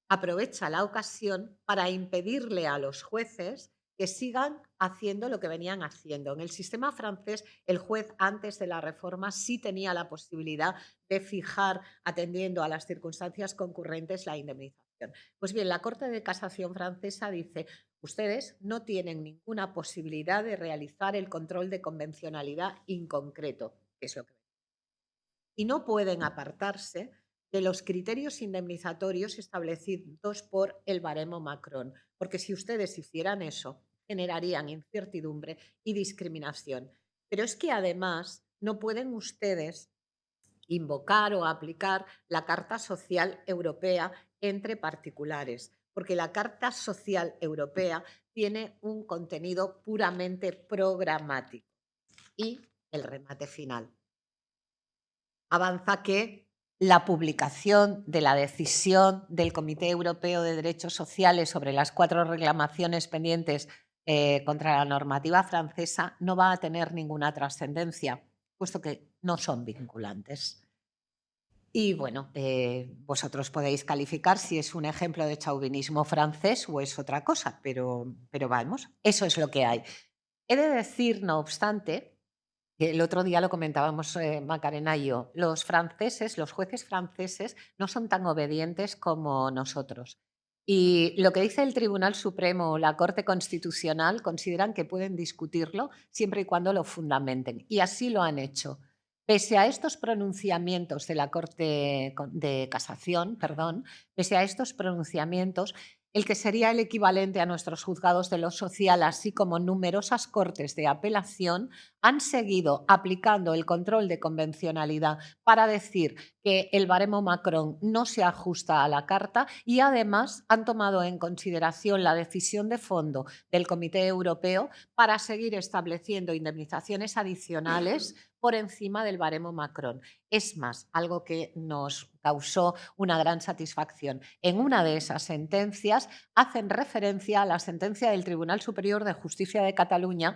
aprovecha la ocasión para impedirle a los jueces que sigan haciendo lo que venían haciendo. En el sistema francés, el juez antes de la reforma sí tenía la posibilidad de fijar, atendiendo a las circunstancias concurrentes, la indemnización. Pues bien, la Corte de Casación francesa dice: ustedes no tienen ninguna posibilidad de realizar el control de convencionalidad inconcreto, que es lo que, y no pueden apartarse de los criterios indemnizatorios establecidos por el baremo Macron, porque si ustedes hicieran eso, generarían incertidumbre y discriminación. Pero es que además no pueden ustedes invocar o aplicar la Carta Social Europea entre particulares, porque la Carta Social Europea tiene un contenido puramente programático. Y el remate final avanza que la publicación de la decisión del Comité Europeo de Derechos Sociales sobre las 4 reclamaciones pendientes contra la normativa francesa no va a tener ninguna trascendencia, puesto que no son vinculantes. Y bueno, vosotros podéis calificar si es un ejemplo de chauvinismo francés o es otra cosa, pero vamos, eso es lo que hay. He de decir, no obstante, que el otro día lo comentábamos Macarena y yo, los franceses, los jueces franceses no son tan obedientes como nosotros. Y lo que dice el Tribunal Supremo o la Corte Constitucional consideran que pueden discutirlo siempre y cuando lo fundamenten. Y así lo han hecho. Pese a estos pronunciamientos de la Corte de Casación, perdón, pese a estos pronunciamientos, el que sería el equivalente a nuestros juzgados de lo social, así como numerosas cortes de apelación, han seguido aplicando el control de convencionalidad para decir que el baremo Macron no se ajusta a la Carta, y además han tomado en consideración la decisión de fondo del Comité Europeo para seguir estableciendo indemnizaciones adicionales por encima del baremo Macron. Es más, algo que nos causó una gran satisfacción. En una de esas sentencias hacen referencia a la sentencia del Tribunal Superior de Justicia de Cataluña,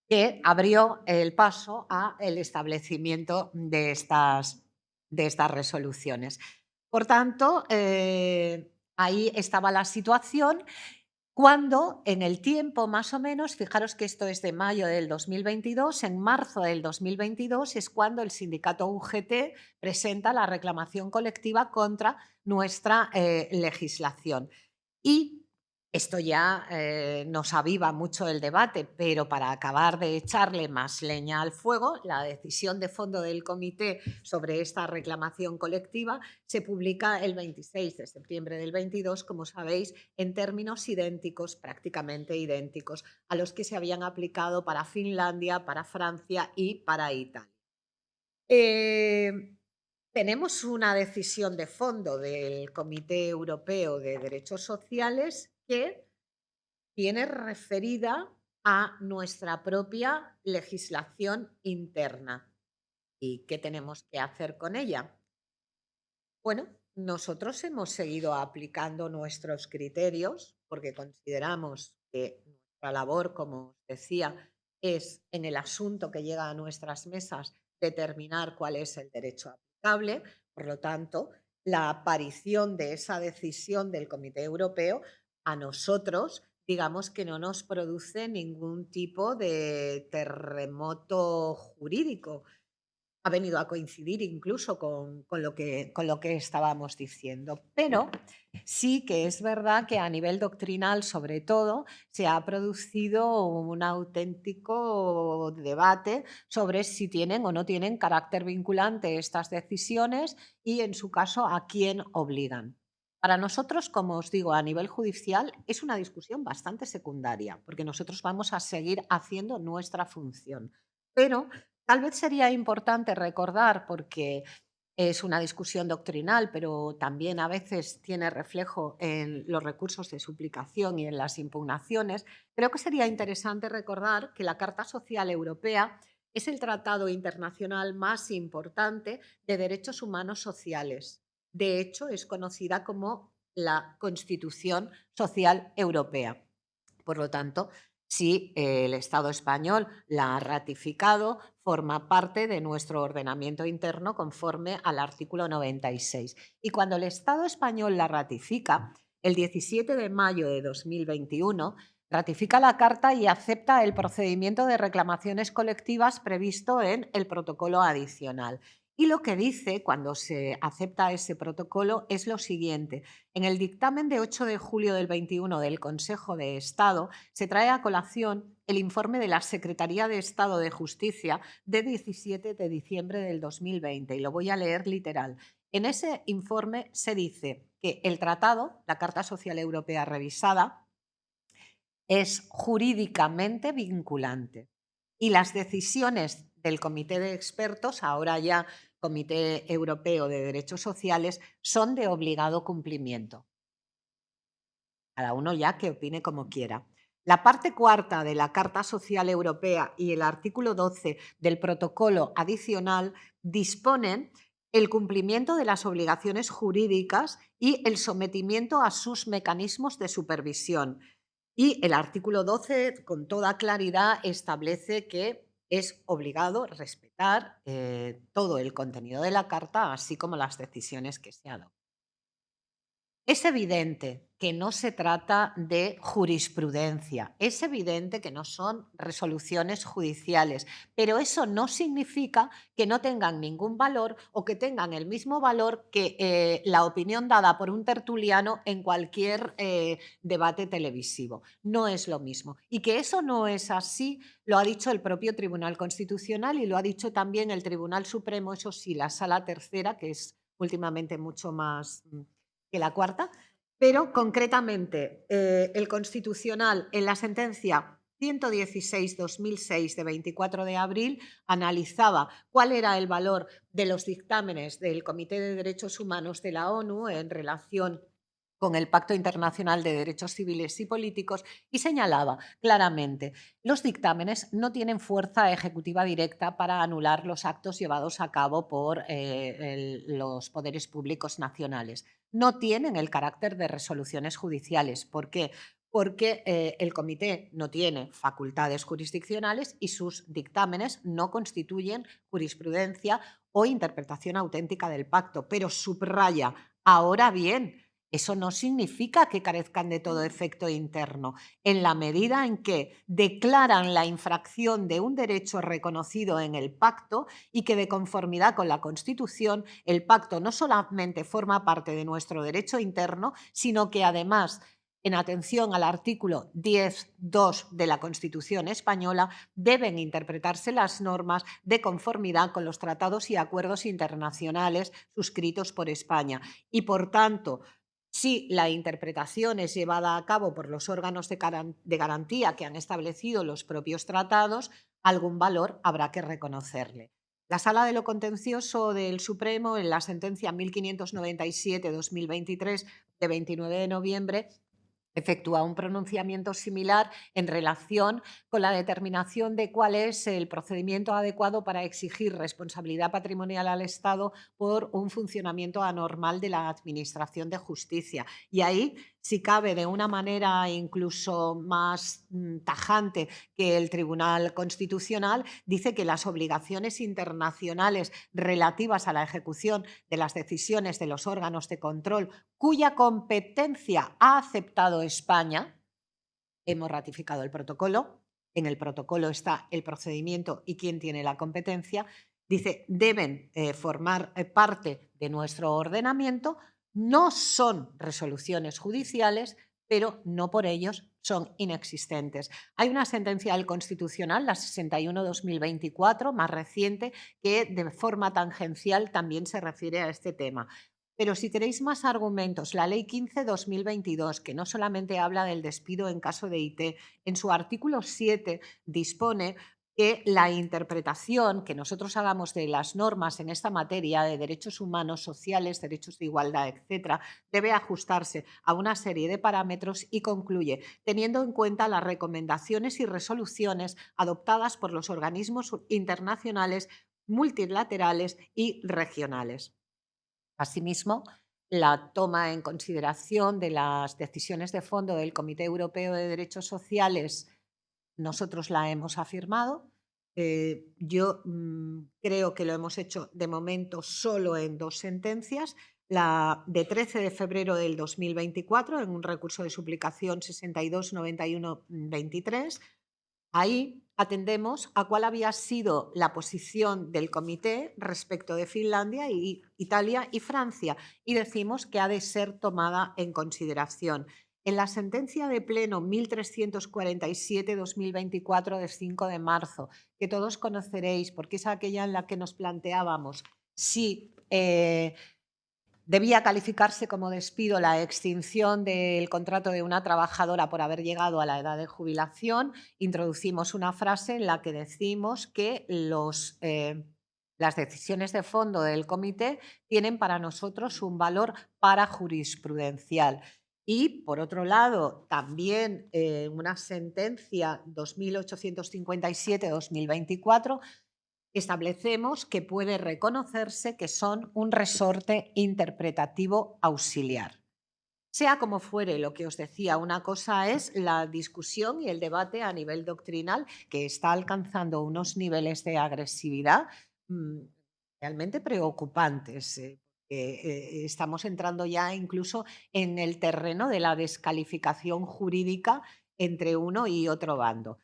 que abrió el paso al establecimiento de estas resoluciones. Por tanto, ahí estaba la situación cuando en el tiempo más o menos, fijaros que esto es de mayo del 2022, en marzo del 2022 es cuando el sindicato UGT presenta la reclamación colectiva contra nuestra legislación. Y Esto ya nos aviva mucho el debate, pero para acabar de echarle más leña al fuego, la decisión de fondo del comité sobre esta reclamación colectiva se publica el 26 de septiembre del 22, como sabéis, en términos idénticos, prácticamente idénticos, a los que se habían aplicado para Finlandia, para Francia y para Italia. Eh, Tenemos una decisión de fondo del Comité Europeo de Derechos Sociales que viene referida a nuestra propia legislación interna. ¿Y qué tenemos que hacer con ella? Bueno, nosotros hemos seguido aplicando nuestros criterios porque consideramos que nuestra labor, como os decía, es en el asunto que llega a nuestras mesas determinar cuál es el derecho aplicable. Por lo tanto, la aparición de esa decisión del Comité Europeo a nosotros, digamos que no nos produce ningún tipo de terremoto jurídico. Ha venido a coincidir incluso con lo que estábamos diciendo. Pero sí que es verdad que a nivel doctrinal, sobre todo, se ha producido un auténtico debate sobre si tienen o no tienen carácter vinculante estas decisiones y, en su caso, a quién obligan. Para nosotros, como os digo, a nivel judicial es una discusión bastante secundaria, porque nosotros vamos a seguir haciendo nuestra función. Pero tal vez sería importante recordar, porque es una discusión doctrinal, pero también a veces tiene reflejo en los recursos de suplicación y en las impugnaciones, creo que sería interesante recordar que la Carta Social Europea es el tratado internacional más importante de derechos humanos sociales. De hecho, es conocida como la Constitución Social Europea. Por lo tanto, si el Estado español la ha ratificado, forma parte de nuestro ordenamiento interno conforme al artículo 96. Y cuando el Estado español la ratifica, el 17 de mayo de 2021, ratifica la Carta y acepta el procedimiento de reclamaciones colectivas previsto en el protocolo adicional. Y lo que dice cuando se acepta ese protocolo es lo siguiente: en el dictamen de 8 de julio del 21 del Consejo de Estado se trae a colación el informe de la Secretaría de Estado de Justicia de 17 de diciembre del 2020, y lo voy a leer literal. En ese informe se dice que el tratado, la Carta Social Europea revisada, es jurídicamente vinculante y las decisiones del Comité de Expertos, ahora ya Comité Europeo de Derechos Sociales, son de obligado cumplimiento. Cada uno ya que opine como quiera. La parte cuarta de la Carta Social Europea y el artículo 12 del protocolo adicional disponen el cumplimiento de las obligaciones jurídicas y el sometimiento a sus mecanismos de supervisión. Y el artículo 12, con toda claridad, establece que es obligado respetar todo el contenido de la Carta, así como las decisiones que se adoptan. Es evidente que no se trata de jurisprudencia, es evidente que no son resoluciones judiciales, pero eso no significa que no tengan ningún valor o que tengan el mismo valor que la opinión dada por un tertuliano en cualquier debate televisivo. No es lo mismo. Y que eso no es así lo ha dicho el propio Tribunal Constitucional y lo ha dicho también el Tribunal Supremo, eso sí, la Sala Tercera, que es últimamente mucho más que la cuarta, pero concretamente el Constitucional en la sentencia 116-2006 de 24 de abril analizaba cuál era el valor de los dictámenes del Comité de Derechos Humanos de la ONU en relación con el Pacto Internacional de Derechos Civiles y Políticos y señalaba claramente: los dictámenes no tienen fuerza ejecutiva directa para anular los actos llevados a cabo por los poderes públicos nacionales. No tienen el carácter de resoluciones judiciales. ¿Por qué? Porque el comité no tiene facultades jurisdiccionales y sus dictámenes no constituyen jurisprudencia o interpretación auténtica del pacto. Pero subraya, ahora bien, eso no significa que carezcan de todo efecto interno. En la medida en que declaran la infracción de un derecho reconocido en el pacto y que, de conformidad con la Constitución, el pacto no solamente forma parte de nuestro derecho interno, sino que además en atención al artículo 10.2 de la Constitución española, deben interpretarse las normas de conformidad con los tratados y acuerdos internacionales suscritos por España y, por tanto, si la interpretación es llevada a cabo por los órganos de garantía que han establecido los propios tratados, algún valor habrá que reconocerle. La Sala de lo Contencioso del Supremo, en la sentencia 1597-2023 de 29 de noviembre, efectúa un pronunciamiento similar en relación con la determinación de cuál es el procedimiento adecuado para exigir responsabilidad patrimonial al Estado por un funcionamiento anormal de la Administración de Justicia. Y ahí, si cabe de una manera incluso más tajante que el Tribunal Constitucional, dice que las obligaciones internacionales relativas a la ejecución de las decisiones de los órganos de control cuya competencia ha aceptado España, hemos ratificado el protocolo, en el protocolo está el procedimiento y quién tiene la competencia, dice, deben formar parte de nuestro ordenamiento, no son resoluciones judiciales, pero no por ellos son inexistentes. Hay una sentencia del Constitucional, la 61-2024, más reciente, que de forma tangencial también se refiere a este tema. Pero si queréis más argumentos, la Ley 15-2022, que no solamente habla del despido en caso de IT, en su artículo 7 dispone que la interpretación que nosotros hagamos de las normas en esta materia de derechos humanos, sociales, derechos de igualdad, etcétera, debe ajustarse a una serie de parámetros y concluye, teniendo en cuenta las recomendaciones y resoluciones adoptadas por los organismos internacionales, multilaterales y regionales. Asimismo, la toma en consideración de las decisiones de fondo del Comité Europeo de Derechos Sociales, nosotros la hemos afirmado. Yo creo que lo hemos hecho de momento solo en dos sentencias. La de 13 de febrero del 2024, en un recurso de suplicación 6291-23. Ahí atendemos a cuál había sido la posición del comité respecto de Finlandia, y Italia y Francia, y decimos que ha de ser tomada en consideración. En la sentencia de pleno 1347-2024 de 5 de marzo, que todos conoceréis porque es aquella en la que nos planteábamos si debía calificarse como despido la extinción del contrato de una trabajadora por haber llegado a la edad de jubilación, introducimos una frase en la que decimos que las decisiones de fondo del comité tienen para nosotros un valor parajurisprudencial. Y, por otro lado, también una sentencia 2857-2024 establecemos que puede reconocerse que son un resorte interpretativo auxiliar. Sea como fuere, lo que os decía, una cosa es la discusión y el debate a nivel doctrinal, que está alcanzando unos niveles de agresividad realmente preocupantes. Estamos entrando ya incluso en el terreno de la descalificación jurídica entre uno y otro bando.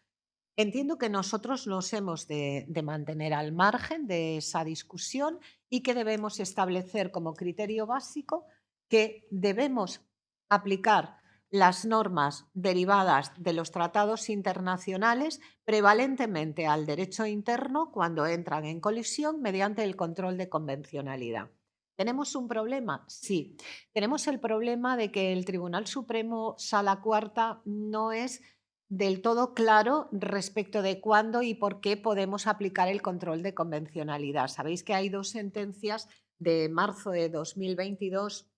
Entiendo que nosotros nos hemos de mantener al margen de esa discusión y que debemos establecer como criterio básico que debemos aplicar las normas derivadas de los tratados internacionales prevalentemente al derecho interno cuando entran en colisión mediante el control de convencionalidad. ¿Tenemos un problema? Sí. Tenemos el problema de que el Tribunal Supremo Sala Cuarta no es del todo claro respecto de cuándo y por qué podemos aplicar el control de convencionalidad. Sabéis que hay dos sentencias de marzo de 2022.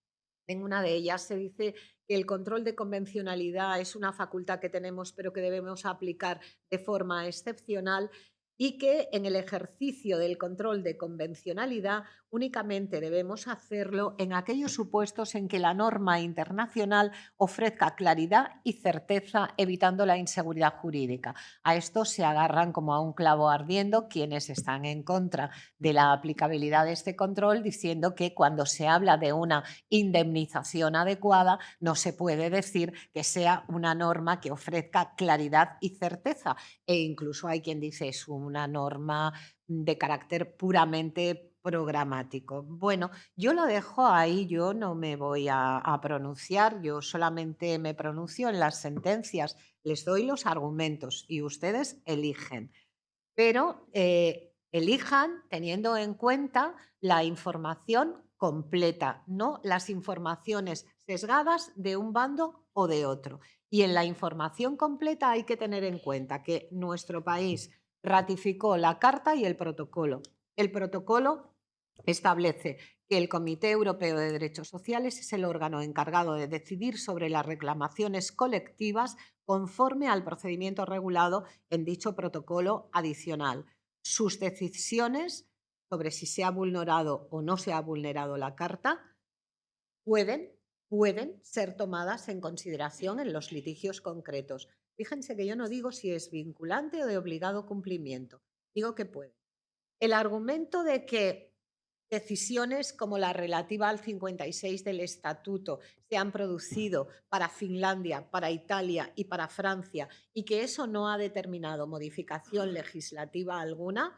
En una de ellas se dice que el control de convencionalidad es una facultad que tenemos pero que debemos aplicar de forma excepcional, y que en el ejercicio del control de convencionalidad únicamente debemos hacerlo en aquellos supuestos en que la norma internacional ofrezca claridad y certeza, evitando la inseguridad jurídica. A esto se agarran como a un clavo ardiendo quienes están en contra de la aplicabilidad de este control, diciendo que cuando se habla de una indemnización adecuada no se puede decir que sea una norma que ofrezca claridad y certeza, e incluso hay quien dice es una norma de carácter puramente programático. Bueno, yo lo dejo ahí, yo no me voy a pronunciar, yo solamente me pronuncio en las sentencias, les doy los argumentos y ustedes eligen, pero elijan teniendo en cuenta la información completa, no las informaciones sesgadas de un bando o de otro. Y en la información completa hay que tener en cuenta que nuestro país ratificó la Carta y el protocolo. El protocolo establece que el Comité Europeo de Derechos Sociales es el órgano encargado de decidir sobre las reclamaciones colectivas conforme al procedimiento regulado en dicho protocolo adicional. Sus decisiones sobre si se ha vulnerado o no se ha vulnerado la Carta pueden ser tomadas en consideración en los litigios concretos. Fíjense que yo no digo si es vinculante o de obligado cumplimiento, digo que puede. El argumento de que decisiones como la relativa al 56 del Estatuto se han producido para Finlandia, para Italia y para Francia y que eso no ha determinado modificación legislativa alguna,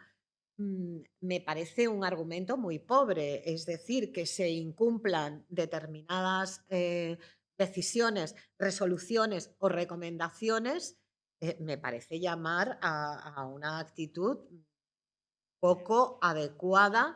me parece un argumento muy pobre. Es decir, que se incumplan determinadas decisiones, resoluciones o recomendaciones, me parece llamar a una actitud poco adecuada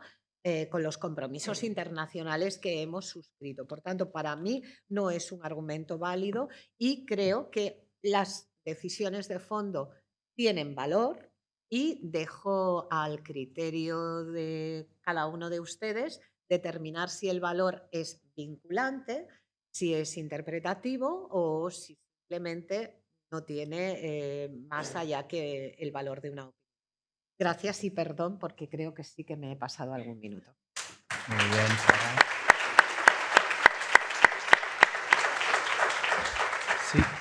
con los compromisos internacionales que hemos suscrito. Por tanto, para mí no es un argumento válido y creo que las decisiones de fondo tienen valor y dejo al criterio de cada uno de ustedes determinar si el valor es vinculante, si es interpretativo o si simplemente no tiene más allá que el valor de una opinión. Gracias y perdón porque creo que sí que me he pasado algún minuto. Muy bien, Sara.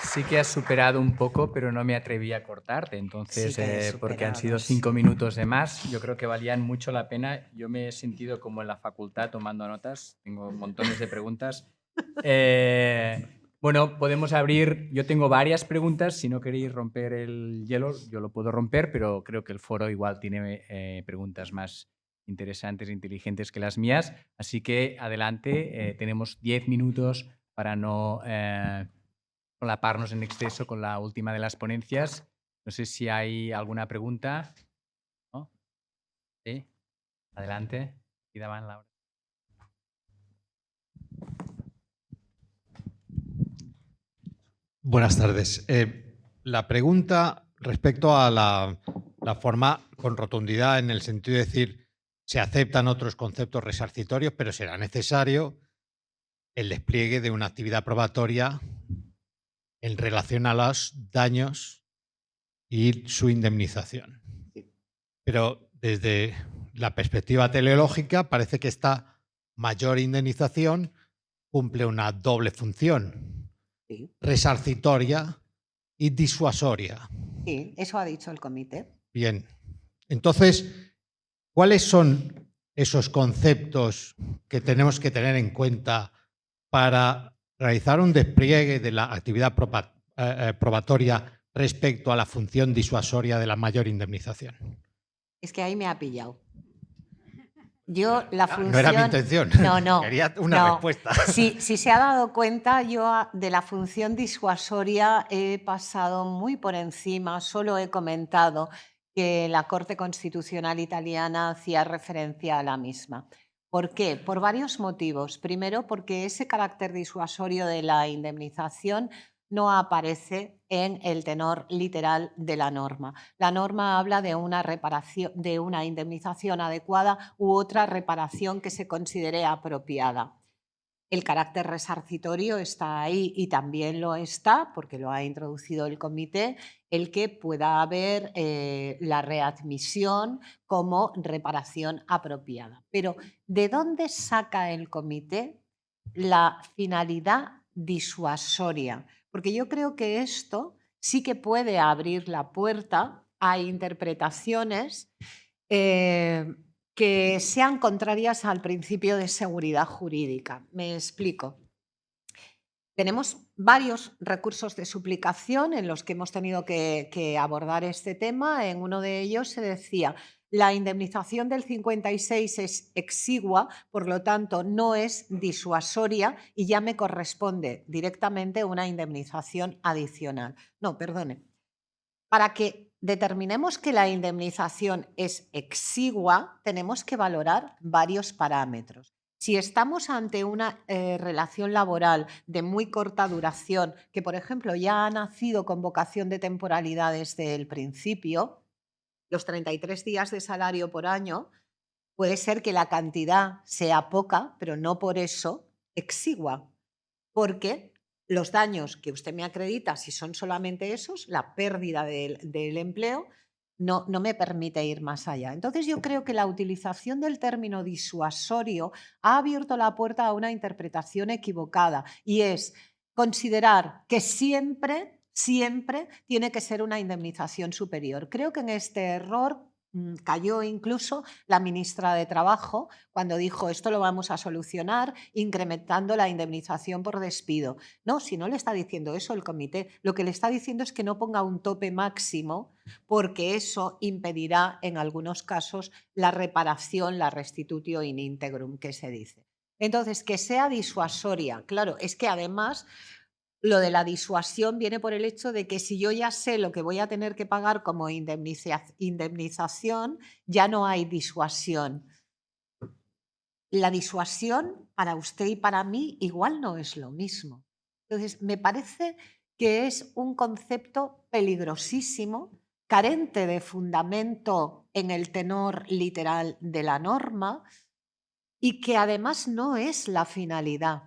Sí que has superado un poco, pero no me atreví a cortarte. Entonces, Sí porque han sido 5 minutos de más, yo creo que valían mucho la pena. Yo me he sentido como en la facultad tomando notas. Tengo montones de preguntas. Bueno, podemos abrir. Yo tengo varias preguntas. Si no queréis romper el hielo, yo lo puedo romper, pero creo que el foro igual tiene preguntas más interesantes e inteligentes que las mías. Así que adelante. Tenemos 10 minutos para no solaparnos en exceso con la última de las ponencias. No sé si hay alguna pregunta. ¿No? Sí, adelante. Y daban la hora. Buenas tardes. La pregunta respecto a la forma con rotundidad en el sentido de decir se aceptan otros conceptos resarcitorios, pero será necesario el despliegue de una actividad probatoria en relación a los daños y su indemnización. Pero desde la perspectiva teleológica parece que esta mayor indemnización cumple una doble función, resarcitoria y disuasoria. Sí, eso ha dicho el comité. Bien. Entonces, ¿cuáles son esos conceptos que tenemos que tener en cuenta para realizar un despliegue de la actividad probatoria respecto a la función disuasoria de la mayor indemnización? Es que ahí me ha pillado. Yo la función... No era mi intención. No. Quería una respuesta. Si se ha dado cuenta, yo de la función disuasoria he pasado muy por encima, solo he comentado que la Corte Constitucional italiana hacía referencia a la misma. ¿Por qué? Por varios motivos. Primero, porque ese carácter disuasorio de la indemnización no aparece en el tenor literal de la norma. La norma habla de una reparación, de una indemnización adecuada u otra reparación que se considere apropiada. El carácter resarcitorio está ahí y también lo está, porque lo ha introducido el comité, el que pueda haber la readmisión como reparación apropiada. Pero, ¿de dónde saca el comité la finalidad disuasoria? Porque yo creo que esto sí que puede abrir la puerta a interpretaciones que sean contrarias al principio de seguridad jurídica. Me explico. Tenemos varios recursos de suplicación en los que hemos tenido que abordar este tema. En uno de ellos se decía la indemnización del 56 es exigua, por lo tanto no es disuasoria y ya me corresponde directamente una indemnización adicional. No, perdone. Para que determinemos que la indemnización es exigua, tenemos que valorar varios parámetros. Si estamos ante una relación laboral de muy corta duración, que por ejemplo ya ha nacido con vocación de temporalidad desde el principio, los 33 días de salario por año, puede ser que la cantidad sea poca, pero no por eso exigua, porque los daños que usted me acredita, si son solamente esos, la pérdida del empleo, no me permite ir más allá. Entonces yo creo que la utilización del término disuasorio ha abierto la puerta a una interpretación equivocada y es considerar que siempre tiene que ser una indemnización superior. Creo que en este error cayó incluso la ministra de Trabajo cuando dijo esto lo vamos a solucionar incrementando la indemnización por despido. No, si no le está diciendo eso el comité, lo que le está diciendo es que no ponga un tope máximo porque eso impedirá en algunos casos la reparación, la restitutio in integrum que se dice. Entonces, que sea disuasoria. Claro, es que además lo de la disuasión viene por el hecho de que si yo ya sé lo que voy a tener que pagar como indemnización, ya no hay disuasión. La disuasión para usted y para mí igual no es lo mismo. Entonces, me parece que es un concepto peligrosísimo, carente de fundamento en el tenor literal de la norma y que además no es la finalidad.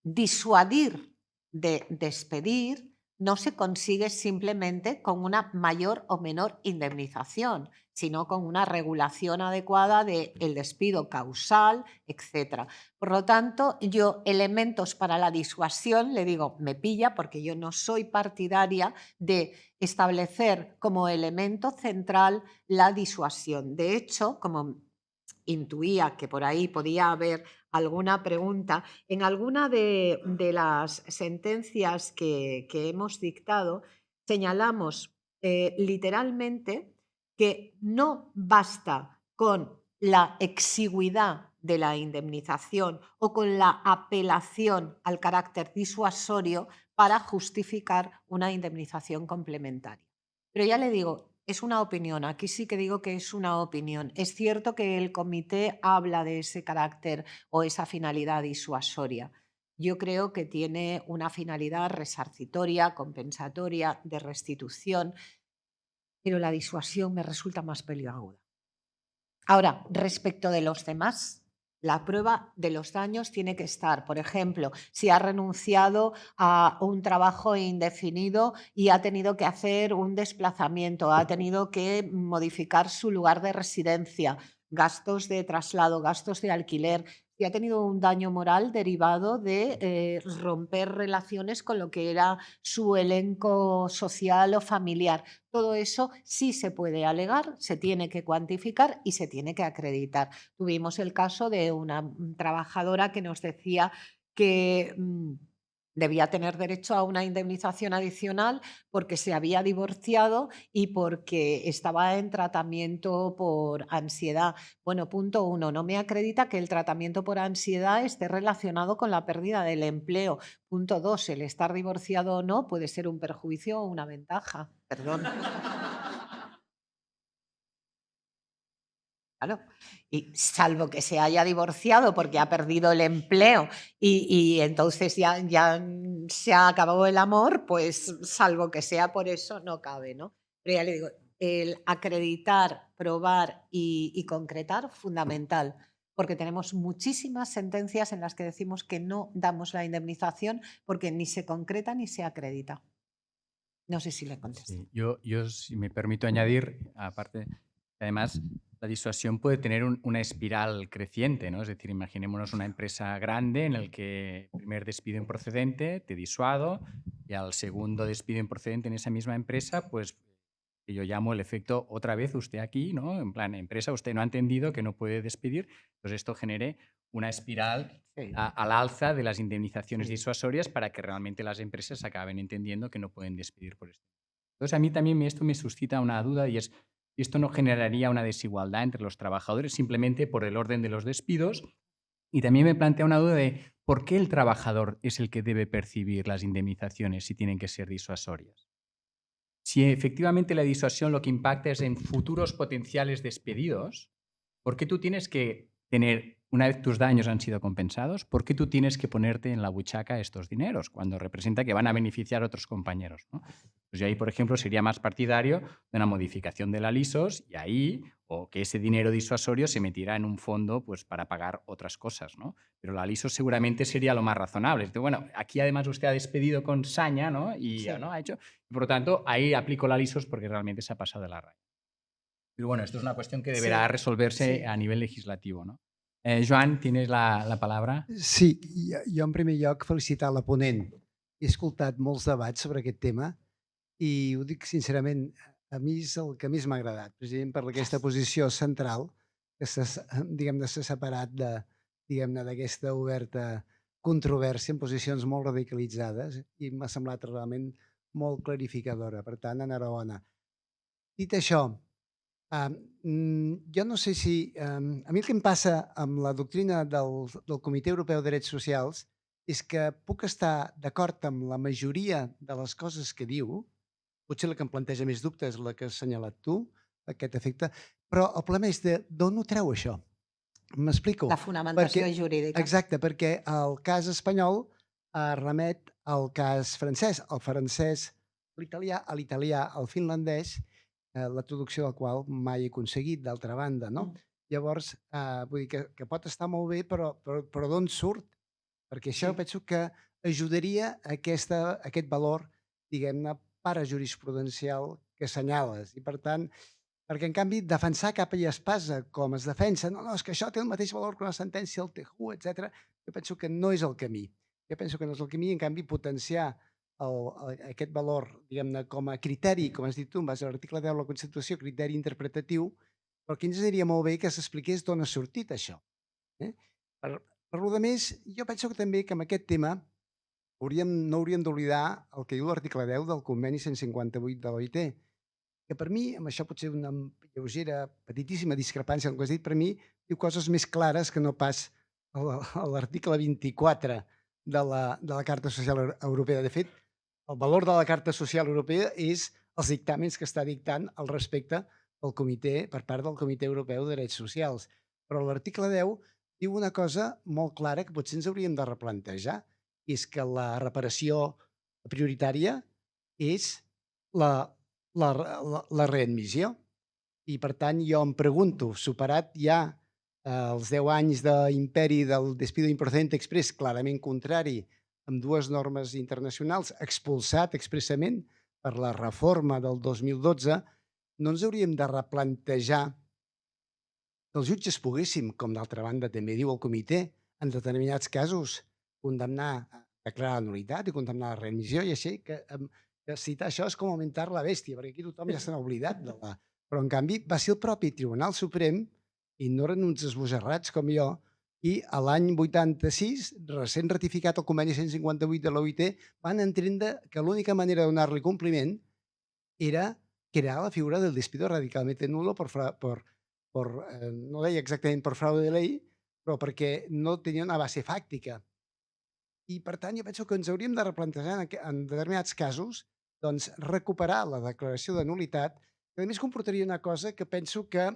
Disuadir de despedir no se consigue simplemente con una mayor o menor indemnización, sino con una regulación adecuada del despido causal, etc. Por lo tanto, yo elementos para la disuasión, le digo, me pilla porque yo no soy partidaria de establecer como elemento central la disuasión. De hecho, como intuía que por ahí podía haber alguna pregunta, en alguna de las sentencias que hemos dictado señalamos literalmente que no basta con la exigüidad de la indemnización o con la apelación al carácter disuasorio para justificar una indemnización complementaria. Pero ya le digo, es una opinión, aquí sí que digo que es una opinión. Es cierto que el comité habla de ese carácter o esa finalidad disuasoria. Yo creo que tiene una finalidad resarcitoria, compensatoria, de restitución, pero la disuasión me resulta más peliaguda. Ahora, respecto de los demás, la prueba de los daños tiene que estar, por ejemplo, si ha renunciado a un trabajo indefinido y ha tenido que hacer un desplazamiento, ha tenido que modificar su lugar de residencia, gastos de traslado, gastos de alquiler, si ha tenido un daño moral derivado de romper relaciones con lo que era su elenco social o familiar. Todo eso sí se puede alegar, se tiene que cuantificar y se tiene que acreditar. Tuvimos el caso de una trabajadora que nos decía que debía tener derecho a una indemnización adicional porque se había divorciado y porque estaba en tratamiento por ansiedad. Bueno, punto uno, no me acredita que el tratamiento por ansiedad esté relacionado con la pérdida del empleo. Punto dos, el estar divorciado o no puede ser un perjuicio o una ventaja. Perdón. Claro. Y salvo que se haya divorciado porque ha perdido el empleo y entonces ya se ha acabado el amor, pues salvo que sea por eso, no cabe, ¿no? Pero ya le digo, el acreditar, probar y concretar, fundamental, porque tenemos muchísimas sentencias en las que decimos que no damos la indemnización porque ni se concreta ni se acredita. No sé si le contesto. Sí, yo, si me permito añadir, aparte, además, la disuasión puede tener una espiral creciente, ¿no? Es decir, imaginémonos una empresa grande en la que el primer despido improcedente te disuado y al segundo despido improcedente en esa misma empresa, pues que yo llamo el efecto otra vez usted aquí, ¿no? En plan, empresa, usted no ha entendido que no puede despedir, pues esto genere una espiral Sí. al alza de las indemnizaciones disuasorias para que realmente las empresas acaben entendiendo que no pueden despedir por esto. Entonces, a mí también esto me suscita una duda y es, y esto no generaría una desigualdad entre los trabajadores simplemente por el orden de los despidos. Y también me plantea una duda de por qué el trabajador es el que debe percibir las indemnizaciones si tienen que ser disuasorias. Si efectivamente la disuasión lo que impacta es en futuros potenciales despedidos, ¿por qué tú tienes que tener, una vez tus daños han sido compensados, por qué tú tienes que ponerte en la buchaca estos dineros cuando representa que van a beneficiar a otros compañeros, ¿no? Pues yo ahí, por ejemplo, sería más partidario de una modificación de la LISOS y ahí, o que ese dinero disuasorio se metiera en un fondo pues, para pagar otras cosas, ¿no? Pero la LISOS seguramente sería lo más razonable. Entonces, bueno, aquí además usted ha despedido con saña, ¿no? Y Sí. ¿no? Ha hecho, por lo tanto, ahí aplico la LISOS porque realmente se ha pasado de la raya. Pero bueno, esto es una cuestión que deberá Sí, resolverse sí. a nivel legislativo, ¿no? Joan, tienes la palabra. Sí, jo en primer lloc felicitar la ponent. He escoltat molts debats sobre aquest tema i ho dic sincerament, a mi és el que més m'ha agradat, precisament per aquesta posició central que diguem-ne, s'ha separat de, diguem-ne, d'aquesta oberta controvèrsia en posicions molt radicalitzades i m'ha semblat realment molt clarificadora. Per tant, enhorabona. Dit això, jo no sé si... a mi el que em passa amb la doctrina del Comitè Europeu de Drets Socials és que puc estar d'acord amb la majoria de les coses que diu, potser la que em planteja més dubtes és la que has assenyalat tu, aquest efecte, però el problema és d'on ho treu això? M'explico. La fonamentació jurídica. Exacte, perquè el cas espanyol remet al cas francès, el francès, l'italià, el finlandès, la traducció del qual mai he aconseguit, d'altra banda, no? Llavors, vull dir que pot estar molt bé, però d'on surt? Perquè això penso que ajudaria a aquest valor, diguem-ne, parajurisprudencial que assenyales. I per tant, perquè en canvi defensar capa i espasa com es defensa, no, és que això té el mateix valor que una sentència del TJU, etc. Jo penso que no és el camí. Jo penso que no és el camí, en canvi potenciar aquest valor, diguem-ne, com a criteri, com has dit tu, en base a l'article 10 de la Constitució, criteri interpretatiu, però aquí ens aniria molt bé que s'expliqués d'on ha sortit això. Per lo de més, jo penso que també que amb aquest tema no hauríem d'oblidar el que diu l'article 10 del conveni 158 de l'OIT, que per mi, amb això potser una lleugera, petitíssima discrepància amb el que has dit, per mi diu coses més clares que no pas l'article 24 de la Carta Social Europea. De fet, el valor de la Carta Social Europea és els dictàmens que està dictant al respecte del comitè, per part del Comitè Europeu de Drets Socials. Però l'article 10 diu una cosa molt clara que potser ens hauríem de replantejar, i és que la reparació prioritària és la readmissió. I, per tant, jo em pregunto, superat ja els 10 anys d'imperi del despido improcedente express, clarament contrari, amb dues normes internacionals, expulsat expressament per la reforma del 2012, no ens hauríem de replantejar que els jutges poguéssim, com d'altra banda també diu el comitè, en determinats casos, condemnar a declarar la nul·litat i condemnar la readmissió, i així que citar això és com augmentar la bèstia, perquè aquí tothom ja se n'ha oblidat de la... Però, en canvi, va ser el propi Tribunal Suprem, i no eren uns esbojarrats com jo, i a l'any 86, recent ratificat el conveni 158 de l'OIT, van entendre que l'única manera de donar-li compliment era crear la figura del despido radicalmente nulo no deia exactament per fraude de ley, però perquè no tenia una base fàctica. I, per tant, jo penso que ens hauríem de replantejar en determinats casos doncs, recuperar la declaració de nul·litat, que a més comportaria una cosa que penso que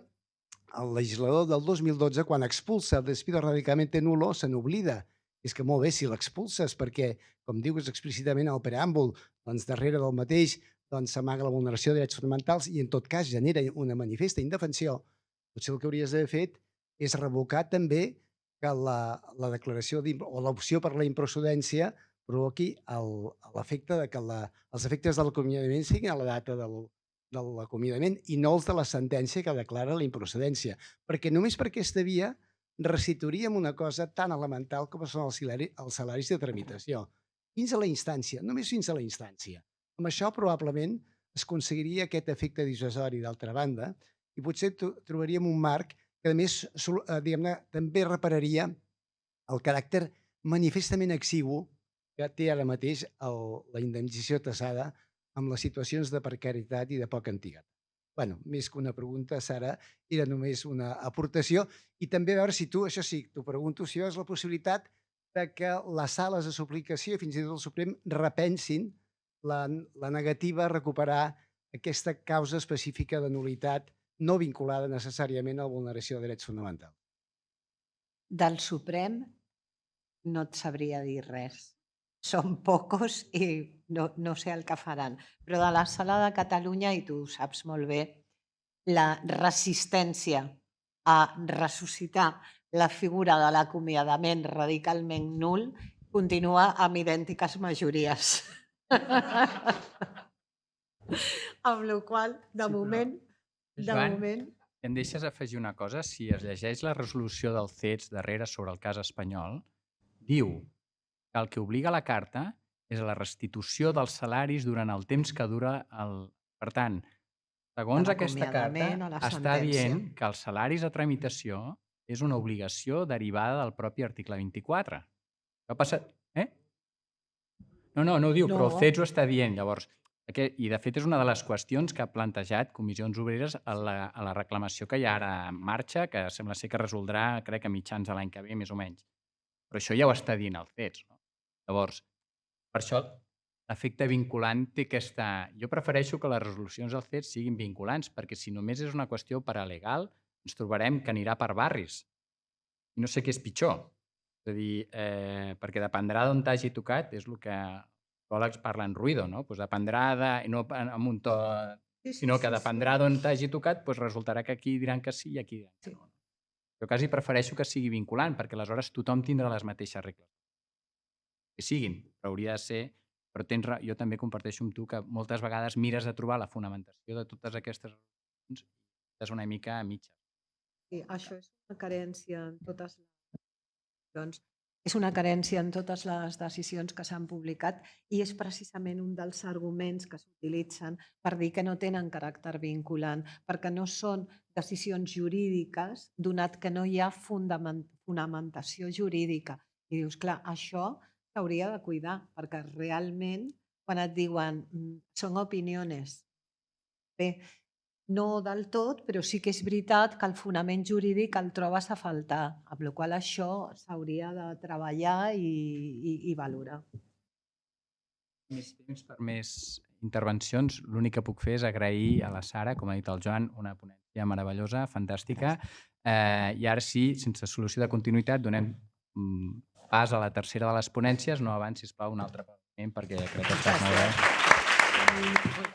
el legislador del 2012, quan expulsa el despido radicalmente nulo, se n'oblida. És que molt bé si l'expulses perquè, com dius explícitament al preàmbul, doncs darrere del mateix s'amaga la vulneració de drets fonamentals i en tot cas genera una manifesta indefensió. Potser el que hauries d'haver fet és revocar també que la declaració o l'opció per la improcedència provoqui l'efecte que els efectes de l'acomiadament siguin a la data de l'acomiadament i no els de la sentència que declara la improcedència. Perquè només per aquesta via resituríem una cosa tan elemental com són els salaris de tramitació. Fins a la instància, només fins a la instància. Amb això probablement es aconseguiria aquest efecte dissuasori d'altra banda i potser trobaríem un marc que a més també repararia el caràcter manifestament exigu que té ara mateix la indemnització tassada amb les situacions de precarietat i de poca antiguitat. bueno, més que una pregunta, Sara, era només una aportació. I també veure si tu, això sí, t'ho pregunto, si veus la possibilitat de que les sales de suplicació, fins i tot el Suprem, repensin la negativa a recuperar aquesta causa específica de nul·litat no vinculada necessàriament a la vulneració de drets fonamentals. Del Suprem no et sabria dir res. Són pocos i no sé el que faran. Però de la Sala de Catalunya, i tu ho saps molt bé, la resistència a ressuscitar la figura de l'acomiadament radicalment nul continua amb idèntiques majories. Amb la qual cosa, de moment... Em deixes afegir una cosa? Si es llegeix la resolució del CEDS darrere sobre el cas espanyol, diu que el que obliga la carta és la restitució dels salaris durant el temps que dura el... Per tant, segons aquesta carta, està dient que els salaris a tramitació és una obligació derivada del propi article 24. Què ha passat? No ho diu, però el CEDS ho està dient. Llavors, i de fet és una de les qüestions que ha plantejat Comissions Obreres a la reclamació que hi ha ara en marxa, que sembla ser que resoldrà, crec, a mitjans de l'any que ve, més o menys. Però això ja ho està dient el CEDS. No? Llavors, per això l'efecte vinculant té aquesta... Jo prefereixo que les resolucions del CEDS siguin vinculants, perquè si només és una qüestió paralegal, ens trobarem que anirà per barris. I no sé què és pitjor. És a dir, perquè dependrà d'on t'hagi tocat, és el que els psicòlegs parlen ruïdo, no? Pues dependrà no amb un to, sinó que dependrà d'on t'hagi tocat, pues resultarà que aquí diran que sí i aquí diran que no. Jo quasi prefereixo que sigui vinculant, perquè aleshores tothom tindrà les mateixes regles. Que siguin, però hauria de ser... Però jo també comparteixo amb tu que moltes vegades mires de trobar la fonamentació de totes aquestes resolucions i és una mica a mitja. Sí, això és una carència en totes les decisions. És una carència en totes les decisions que s'han publicat i és precisament un dels arguments que s'utilitzen per dir que no tenen caràcter vinculant, perquè no són decisions jurídiques, donat que no hi ha fonamentació jurídica. I dius, clar, això s'hauria de cuidar, perquè realment, quan et diuen són opiniones, bé, no del tot, però sí que és veritat que el fonament jurídic el trobes a faltar, amb la qual cosa això s'hauria de treballar i valorar. Més temps per més intervencions. L'únic que puc fer és agrair a la Sara, com ha dit el Joan, una ponència meravellosa, fantàstica. I ara sí, sense solució de continuïtat, donem pas a la tercera de les ponències. No abans, sisplau, un altre aplaudiment perquè crec que estàs molt bé.